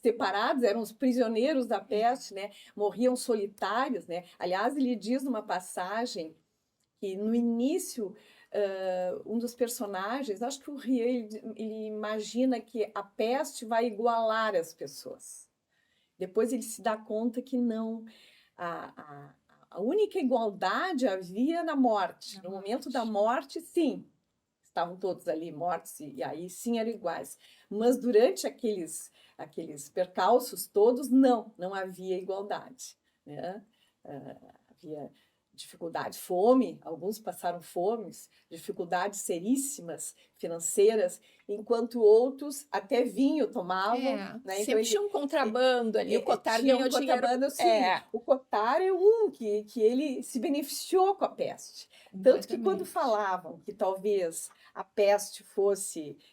separados, eram os prisioneiros da peste, né, morriam solitários, né. Aliás, ele diz numa passagem que no início um dos personagens, acho que o Rie, ele imagina que a peste vai igualar as pessoas. Depois ele se dá conta que não, a única igualdade havia na morte. No momento da morte, sim, estavam todos ali mortos e aí sim eram iguais. Mas durante aqueles percalços todos, não havia igualdade, né? Havia dificuldade, fome, alguns passaram fomes, dificuldades seríssimas financeiras, enquanto outros até vinho tomavam. Né? Sempre tinha um contrabando ali, o Cotar tinha ganhou dinheiro. O Cotar é um que ele se beneficiou com a peste. Tanto que quando falavam que talvez a peste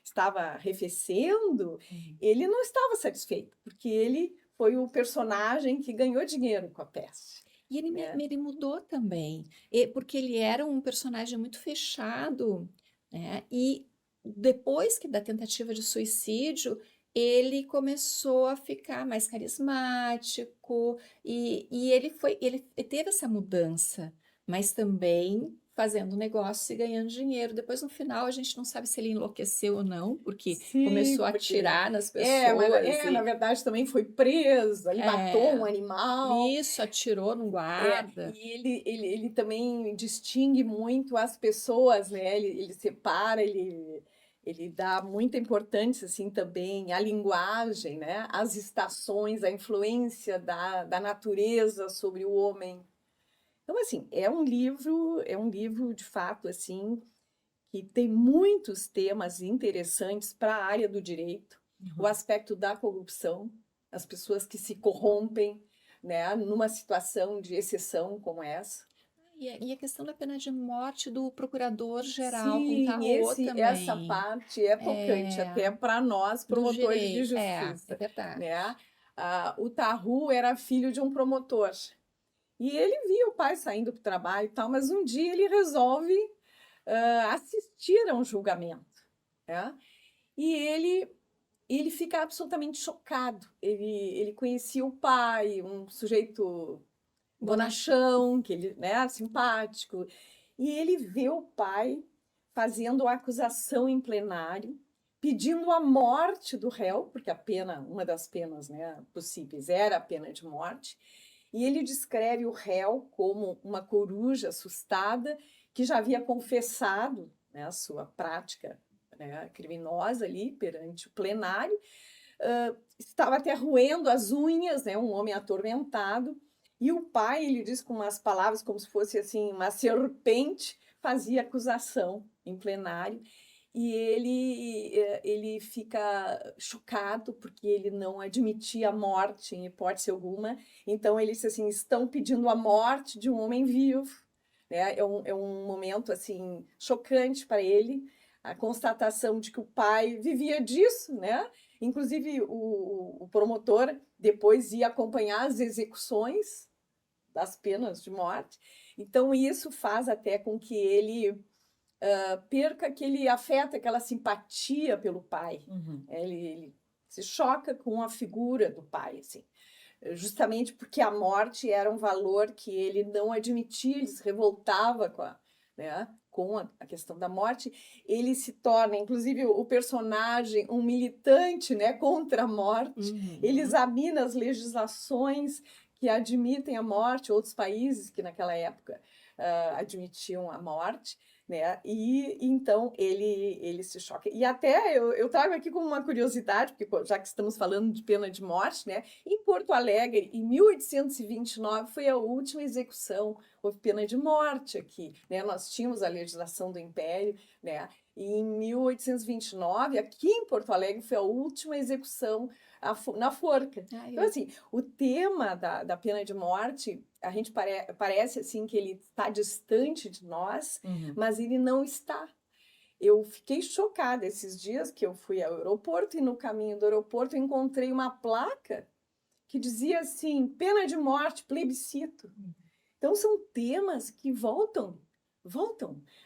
estava arrefecendo, ele não estava satisfeito, porque ele foi o personagem que ganhou dinheiro com a peste. E ele mudou também, porque ele era um personagem muito fechado, né? E depois da tentativa de suicídio, ele começou a ficar mais carismático e ele teve essa mudança, mas também fazendo negócio e ganhando dinheiro. Depois, no final, a gente não sabe se ele enlouqueceu ou não, porque começou a atirar nas pessoas. Na verdade, também foi preso, ele matou um animal. Isso, atirou no guarda. E ele também distingue muito as pessoas, né? Ele separa, ele dá muita importância assim também à linguagem, né? Às estações, à influência da natureza sobre o homem. Então, assim, é um livro de fato assim que tem muitos temas interessantes para a área do direito, o aspecto da corrupção, as pessoas que se corrompem, né, numa situação de exceção como essa. E a questão da pena de morte do procurador-geral com Sim, Tarot também. essa parte é tocante até para nós, promotores de justiça. É verdade. Né? O Tarot era filho de um promotor. E ele via o pai saindo para o trabalho e tal, mas um dia ele resolve assistir a um julgamento. Né? E ele fica absolutamente chocado. Ele conhecia o pai, um sujeito bonachão, que ele, né, simpático. E ele vê o pai fazendo a acusação em plenário, pedindo a morte do réu, porque a pena, uma das penas, né, possíveis era a pena de morte. E ele descreve o réu como uma coruja assustada que já havia confessado, né, a sua prática, né, criminosa ali perante o plenário. Estava até roendo as unhas, né, um homem atormentado. E o pai, ele diz com umas palavras como se fosse assim uma serpente, fazia acusação em plenário. E ele fica chocado porque ele não admitia a morte em hipótese alguma. Então ele disse assim, estão pedindo a morte de um homem vivo. Né? É um momento assim chocante para ele, a constatação de que o pai vivia disso, né? Inclusive o promotor depois ia acompanhar as execuções das penas de morte. Então isso faz até com que ele perca aquele afeto, aquela simpatia pelo pai. Ele se choca com a figura do pai, assim. Justamente porque a morte era um valor que ele não admitia, ele se revoltava com a questão da morte. Ele se torna, inclusive, o personagem, um militante, né, contra a morte. Ele examina as legislações que admitem a morte, outros países que naquela época admitiam a morte. Né? E então ele se choca. E até eu trago aqui como uma curiosidade, porque já que estamos falando de pena de morte, né? Em Porto Alegre, em 1829, foi a última execução, houve pena de morte aqui. Né? Nós tínhamos a legislação do Império, né? E em 1829, aqui em Porto Alegre, foi a última execução na forca. Então, assim, o tema da pena de morte, a gente parece assim que ele está distante de nós, mas ele não está. Eu fiquei chocada esses dias que eu fui ao aeroporto e no caminho do aeroporto eu encontrei uma placa que dizia assim, pena de morte, plebiscito. Então, são temas que voltam.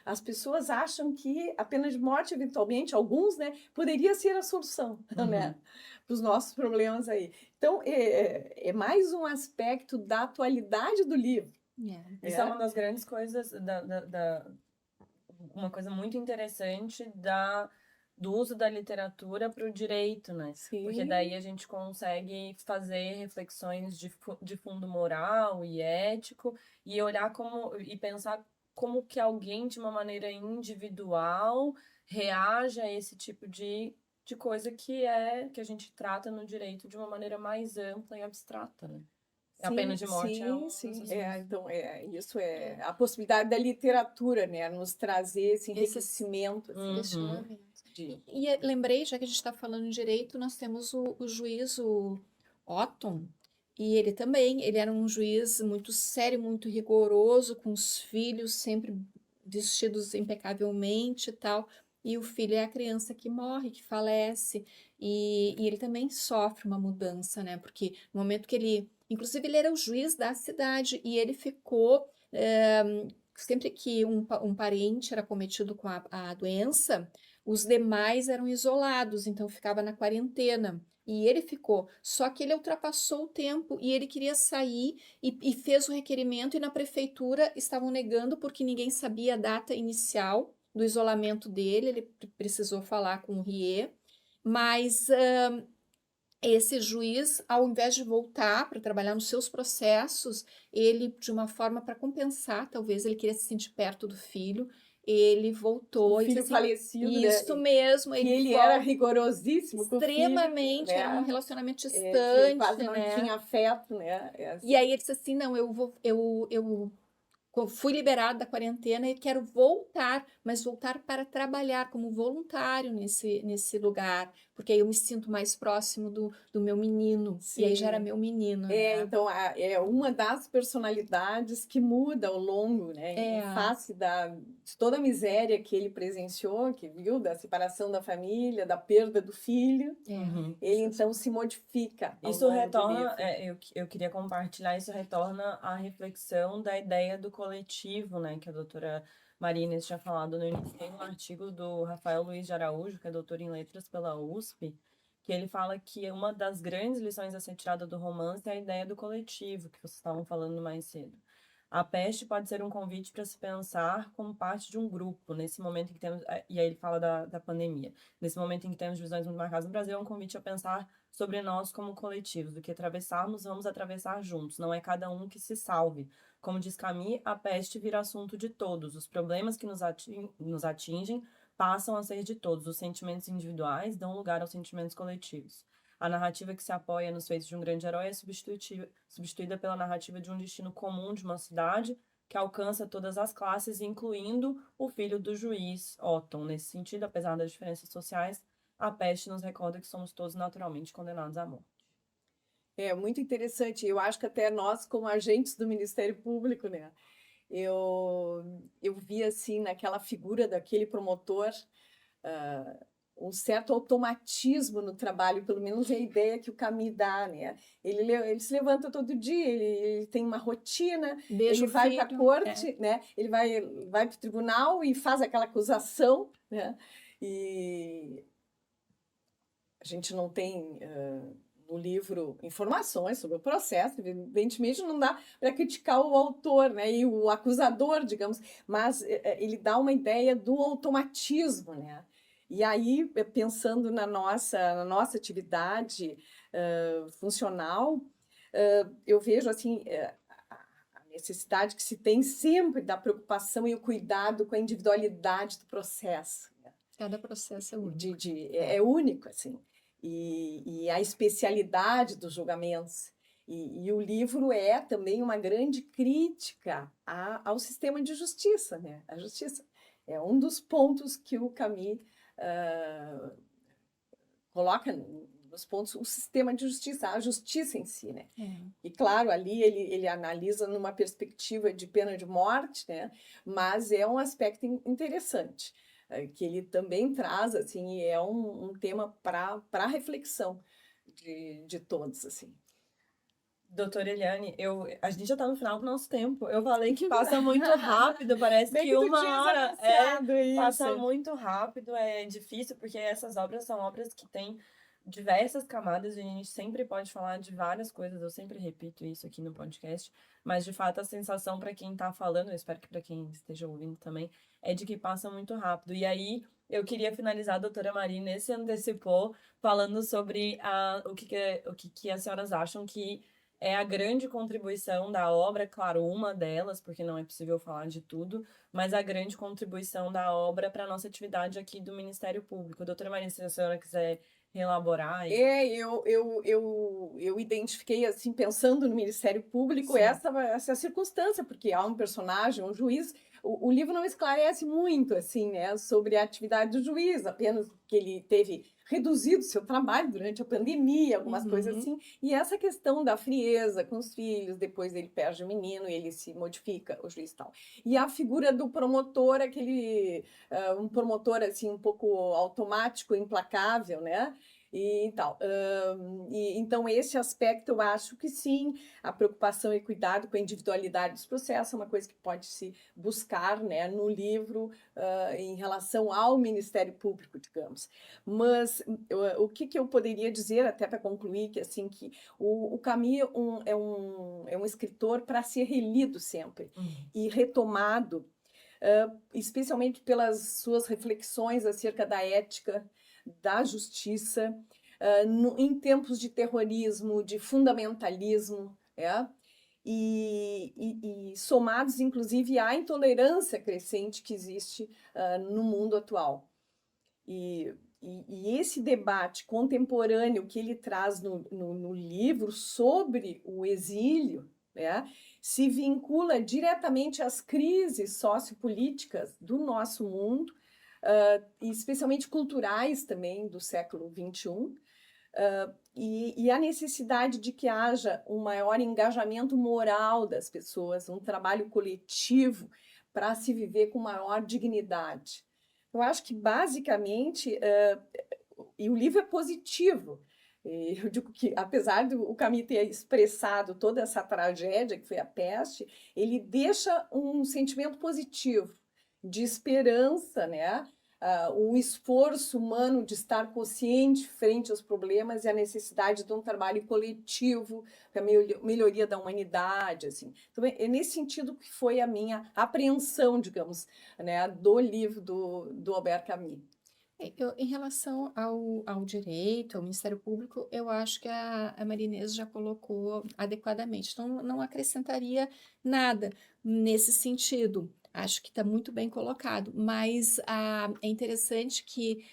As pessoas acham que a pena de morte, eventualmente, alguns, né, poderia ser a solução, né, para os nossos problemas aí. Então, é mais um aspecto da atualidade do livro. Isso é uma das grandes coisas, uma coisa muito interessante do uso da literatura para o direito, né? Sim. Porque daí a gente consegue fazer reflexões de fundo moral e ético e olhar e pensar como que alguém, de uma maneira individual, reage a esse tipo de coisa que a gente trata no direito de uma maneira mais ampla e abstrata, né? A pena de morte sim. Então, isso é a possibilidade da literatura, né? Nos trazer esse enriquecimento. Questionamento. E lembrei, já que a gente está falando em direito, nós temos o juiz, o Otton, e ele era um juiz muito sério, muito rigoroso, com os filhos sempre vestidos impecavelmente e tal, e o filho é a criança que morre, que falece, e ele também sofre uma mudança, né? Porque no momento que inclusive ele era o juiz da cidade, e ele ficou... sempre que um parente era cometido com a doença, os demais eram isolados, então ficava na quarentena. E ele ficou. Só que ele ultrapassou o tempo e ele queria sair e fez o requerimento, e na prefeitura estavam negando porque ninguém sabia a data inicial do isolamento dele. Ele precisou falar com o Rie, mas esse juiz, ao invés de voltar para trabalhar nos seus processos, ele, de uma forma para compensar, talvez ele queria se sentir perto do filho, ele voltou. O filho assim, falecido, isso né? mesmo. Ele era rigorosíssimo com o filho, extremamente, né? era um relacionamento Que distante, quase não né? tinha afeto, né? E aí ele disse assim, não, eu fui liberado da quarentena e quero voltar, mas voltar para trabalhar como voluntário nesse lugar, porque aí eu me sinto mais próximo do meu menino. Sim. E aí já era meu menino, né? Então, é uma das personalidades que muda ao longo, né? Em face de toda a miséria que ele presenciou, que viu, da separação da família, da perda do filho, ele então se modifica. Isso retorna, eu queria compartilhar, isso retorna à reflexão da ideia do coletivo coletivo, né, que a doutora Marina tinha falado no início, tem um artigo do Rafael Luiz de Araújo, que é doutor em letras pela USP, que ele fala que uma das grandes lições a ser tirada do romance é a ideia do coletivo, que vocês estavam falando mais cedo. A peste pode ser um convite para se pensar como parte de um grupo, nesse momento em que temos... E aí ele fala da pandemia. Nesse momento em que temos divisões muito marcadas no Brasil, é um convite a pensar sobre nós como coletivos. Do que atravessarmos, vamos atravessar juntos. Não é cada um que se salve. Como diz Camus, a peste vira assunto de todos. Os problemas que nos atingem passam a ser de todos. Os sentimentos individuais dão lugar aos sentimentos coletivos. A narrativa que se apoia nos feitos de um grande herói é substituída pela narrativa de um destino comum de uma cidade que alcança todas as classes, incluindo o filho do juiz, Otton. Nesse sentido, apesar das diferenças sociais, a peste nos recorda que somos todos naturalmente condenados à morte. É muito interessante. Eu acho que até nós, como agentes do Ministério Público, né? Eu vi, assim, naquela figura daquele promotor, um certo automatismo no trabalho, pelo menos é a ideia que o Camus dá, né? Ele se levanta todo dia, ele tem uma rotina, Deixa ele o vai para a filho, corte, né? Ele vai para o tribunal e faz aquela acusação, né? E a gente não tem no livro informações sobre o processo, evidentemente não dá para criticar o autor, né? E o acusador, digamos, mas ele dá uma ideia do automatismo, né? E aí, pensando na nossa atividade funcional, eu vejo assim a necessidade que se tem sempre da preocupação e o cuidado com a individualidade do processo. Né? Cada processo é único. É único, assim. E a especialidade dos julgamentos. E o livro é também uma grande crítica ao sistema de justiça, né? A justiça é um dos pontos que o Camus coloca nos pontos o sistema de justiça, a justiça em si, né? E claro, ali ele analisa numa perspectiva de pena de morte, né? Mas é um aspecto interessante que ele também traz, assim, e é um tema para reflexão de todos, assim. Doutora Eliane, a gente já está no final do nosso tempo. Eu falei que passa muito rápido, parece Bem que tu uma tinhas hora anunciado passa isso. muito rápido, é difícil, porque essas obras são obras que têm diversas camadas e a gente sempre pode falar de várias coisas. Eu sempre repito isso aqui no podcast, mas de fato a sensação para quem está falando, eu espero que para quem esteja ouvindo também, é de que passa muito rápido. E aí eu queria finalizar, a doutora Marina se antecipou falando sobre o que as senhoras acham que é a grande contribuição da obra, claro, uma delas, porque não é possível falar de tudo, mas a grande contribuição da obra para a nossa atividade aqui do Ministério Público. Doutora Marina, se a senhora quiser reelaborar. Eu identifiquei, assim, pensando no Ministério Público, essa circunstância, porque há um personagem, um juiz. O livro não esclarece muito, assim, né, sobre a atividade do juiz, apenas que ele teve reduzido seu trabalho durante a pandemia, algumas coisas assim, e essa questão da frieza com os filhos, depois ele perde o menino e ele se modifica, o juiz tal. E a figura do promotor, um promotor, assim, um pouco automático, implacável, né, e tal. Então, esse aspecto, eu acho que sim, a preocupação e cuidado com a individualidade dos processos é uma coisa que pode se buscar, né, no livro em relação ao Ministério Público, digamos. Mas o que eu poderia dizer, até para concluir, que assim, que o Camus é um escritor para ser relido sempre e retomado, especialmente pelas suas reflexões acerca da ética, da justiça, em tempos de terrorismo, de fundamentalismo, e somados, inclusive, à intolerância crescente que existe no mundo atual. E esse debate contemporâneo que ele traz no livro sobre o exílio, se vincula diretamente às crises sociopolíticas do nosso mundo, especialmente culturais também do século XXI, e a necessidade de que haja um maior engajamento moral das pessoas, um trabalho coletivo para se viver com maior dignidade. Eu acho que, basicamente, e o livro é positivo, Eu digo que, apesar do Camus ter expressado toda essa tragédia que foi a peste, ele deixa um sentimento positivo, de esperança, né? O esforço humano de estar consciente frente aos problemas e a necessidade de um trabalho coletivo para a melhoria da humanidade, assim. Então, é nesse sentido que foi a minha apreensão, digamos, né, do livro do Albert Camus. Em relação ao direito, ao Ministério Público, eu acho que a Maria Inês já colocou adequadamente. Então, não acrescentaria nada nesse sentido. Acho que está muito bem colocado, mas é interessante que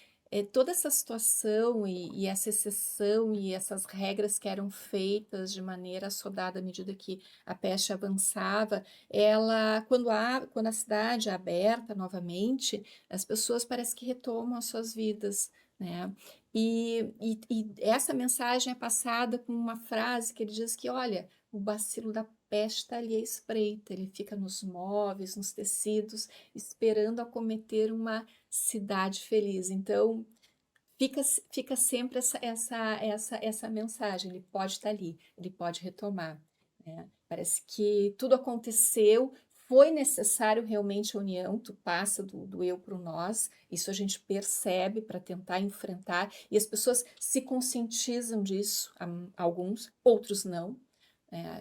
toda essa situação e essa exceção e essas regras que eram feitas de maneira assodada à medida que a peste avançava, quando a cidade é aberta novamente, as pessoas parece que retomam as suas vidas, né? E essa mensagem é passada com uma frase que ele diz que, olha, o bacilo da peste está ali à espreita, ele fica nos móveis, nos tecidos, esperando acometer uma cidade feliz. Então, fica sempre essa mensagem, ele pode estar ali, ele pode retomar, né? Parece que tudo aconteceu, foi necessário realmente a união, tu passa do eu para o nós, isso a gente percebe para tentar enfrentar, e as pessoas se conscientizam disso, alguns, outros não,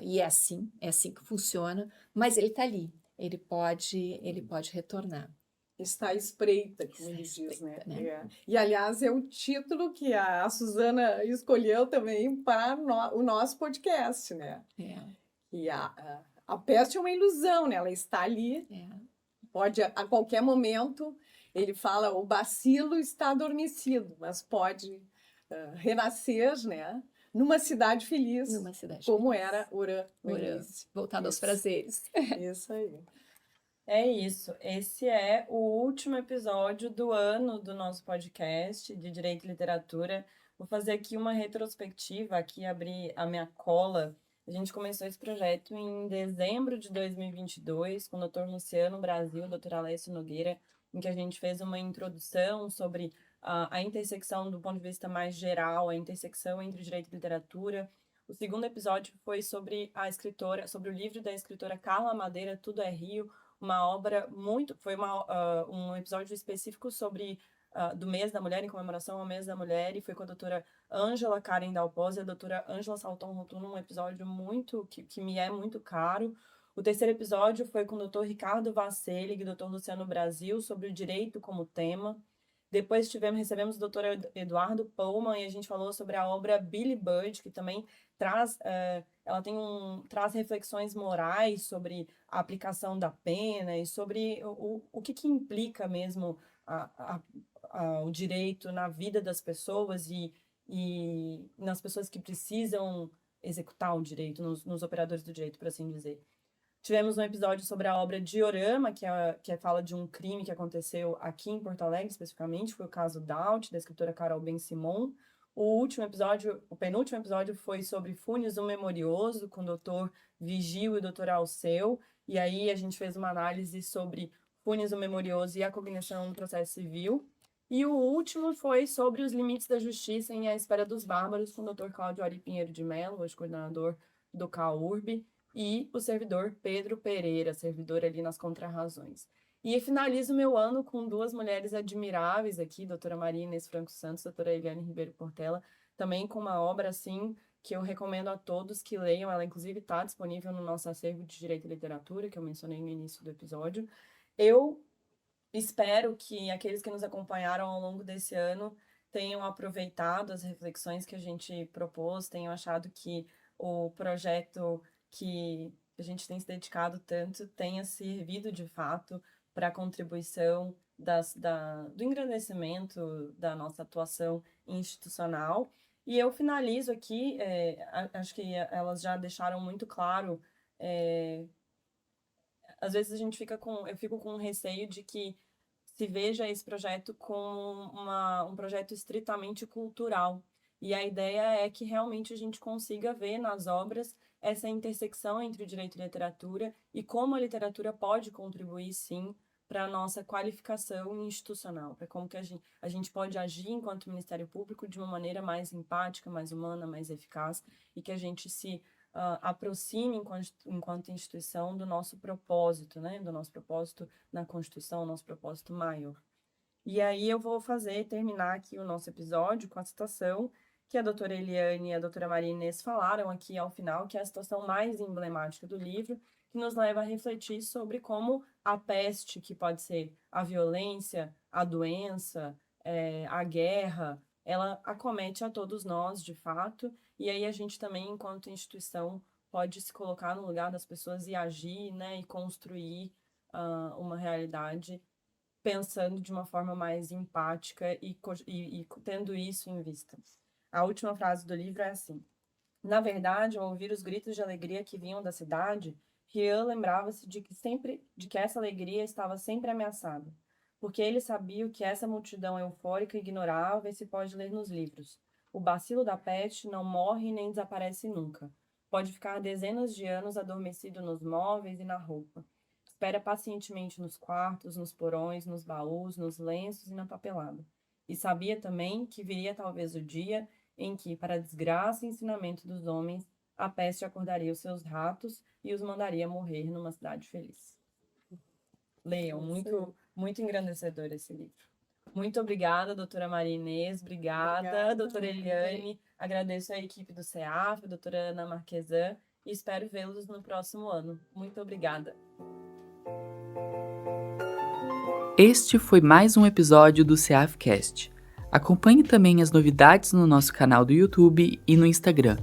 e é assim que funciona, mas ele está ali, ele pode retornar. Está à espreita, como ele diz, né? E, aliás, é o título que a Suzana escolheu também para o nosso podcast, né? E a peste é uma ilusão, né? Ela está ali, pode, a qualquer momento, ele fala, o bacilo está adormecido, mas pode renascer, né? Numa cidade feliz, como era Orã no início. Voltado aos prazeres. Isso aí. É isso. Esse é o último episódio do ano do nosso podcast de Direito e Literatura. Vou fazer aqui uma retrospectiva, aqui abrir a minha cola. A gente começou esse projeto em dezembro de 2022, com o Dr. Luciano Brasil, o Dr. Alessio Nogueira, em que a gente fez uma introdução sobre a intersecção do ponto de vista mais geral, a intersecção entre direito e literatura. O segundo episódio foi sobre sobre o livro da escritora Carla Madeira, Tudo é Rio, uma obra foi um episódio específico sobre do mês da mulher, em comemoração ao mês da mulher, e foi com a doutora Ângela Karen Dalpoz e a doutora Ângela Salton Rotuno, um episódio que me é muito caro. O terceiro episódio foi com o doutor Ricardo Vasselig e o doutor Luciano Brasil, sobre o direito como tema. Depois recebemos o doutor Eduardo Pullman e a gente falou sobre a obra Billy Budd, que também traz reflexões morais sobre a aplicação da pena e sobre o que implica mesmo o direito na vida das pessoas e nas pessoas que precisam executar o direito, nos operadores do direito, por assim dizer. Tivemos um episódio sobre a obra Diorama, que fala de um crime que aconteceu aqui em Porto Alegre, especificamente, foi o caso Daut, da escritora Carol Ben-Simon. O penúltimo episódio foi sobre Funes, o Memorioso, com o Dr. Vigil e o Dr. Alceu, e aí a gente fez uma análise sobre Funes, o Memorioso e a cognição no processo civil. E o último foi sobre os limites da justiça em A Espera dos Bárbaros, com o Dr. Cláudio Ari Pinheiro de Mello, hoje coordenador do CAURB, e o servidor Pedro Pereira, servidor ali nas Contrarrazões. E finalizo meu ano com duas mulheres admiráveis aqui, doutora Maria Inês Franco Santos, doutora Eliane Ribeiro Portela, também com uma obra, assim, que eu recomendo a todos que leiam. Ela, inclusive, está disponível no nosso acervo de Direito e Literatura, que eu mencionei no início do episódio. Eu espero que aqueles que nos acompanharam ao longo desse ano tenham aproveitado as reflexões que a gente propôs, tenham achado que o projeto que a gente tem se dedicado tanto tenha servido de fato para a contribuição do engrandecimento da nossa atuação institucional. E eu finalizo aqui, acho que elas já deixaram muito claro, às vezes eu fico com receio de que se veja esse projeto como um projeto estritamente cultural. E a ideia é que realmente a gente consiga ver nas obras essa intersecção entre o direito e a literatura e como a literatura pode contribuir, sim, para a nossa qualificação institucional, para como que a gente pode agir enquanto Ministério Público de uma maneira mais empática, mais humana, mais eficaz, e que a gente se aproxime enquanto instituição do nosso propósito, né? Do nosso propósito na Constituição, nosso propósito maior. E aí eu vou terminar aqui o nosso episódio com a citação que a doutora Eliane e a doutora Maria Inês falaram aqui ao final, que é a citação mais emblemática do livro, que nos leva a refletir sobre como a peste, que pode ser a violência, a doença, a guerra, ela acomete a todos nós, de fato, e aí a gente também, enquanto instituição, pode se colocar no lugar das pessoas e agir, né, e construir uma realidade pensando de uma forma mais empática e tendo isso em vista. A última frase do livro é assim: na verdade, ao ouvir os gritos de alegria que vinham da cidade, Rieu lembrava-se de que essa alegria estava sempre ameaçada, porque ele sabia o que essa multidão eufórica ignorava e se pode ler nos livros. O bacilo da peste não morre nem desaparece nunca. Pode ficar dezenas de anos adormecido nos móveis e na roupa. Espera pacientemente nos quartos, nos porões, nos baús, nos lenços e na papelada. E sabia também que viria talvez o dia em que, para a desgraça e ensinamento dos homens, a peste acordaria os seus ratos e os mandaria morrer numa cidade feliz. Leiam, muito engrandecedor esse livro. Muito obrigada, doutora Maria Inês, obrigada, doutora Eliane, agradeço a equipe do CEAF, a doutora Ana Marquesan, e espero vê-los no próximo ano. Muito obrigada. Este foi mais um episódio do CEAFcast. Acompanhe também as novidades no nosso canal do YouTube e no Instagram.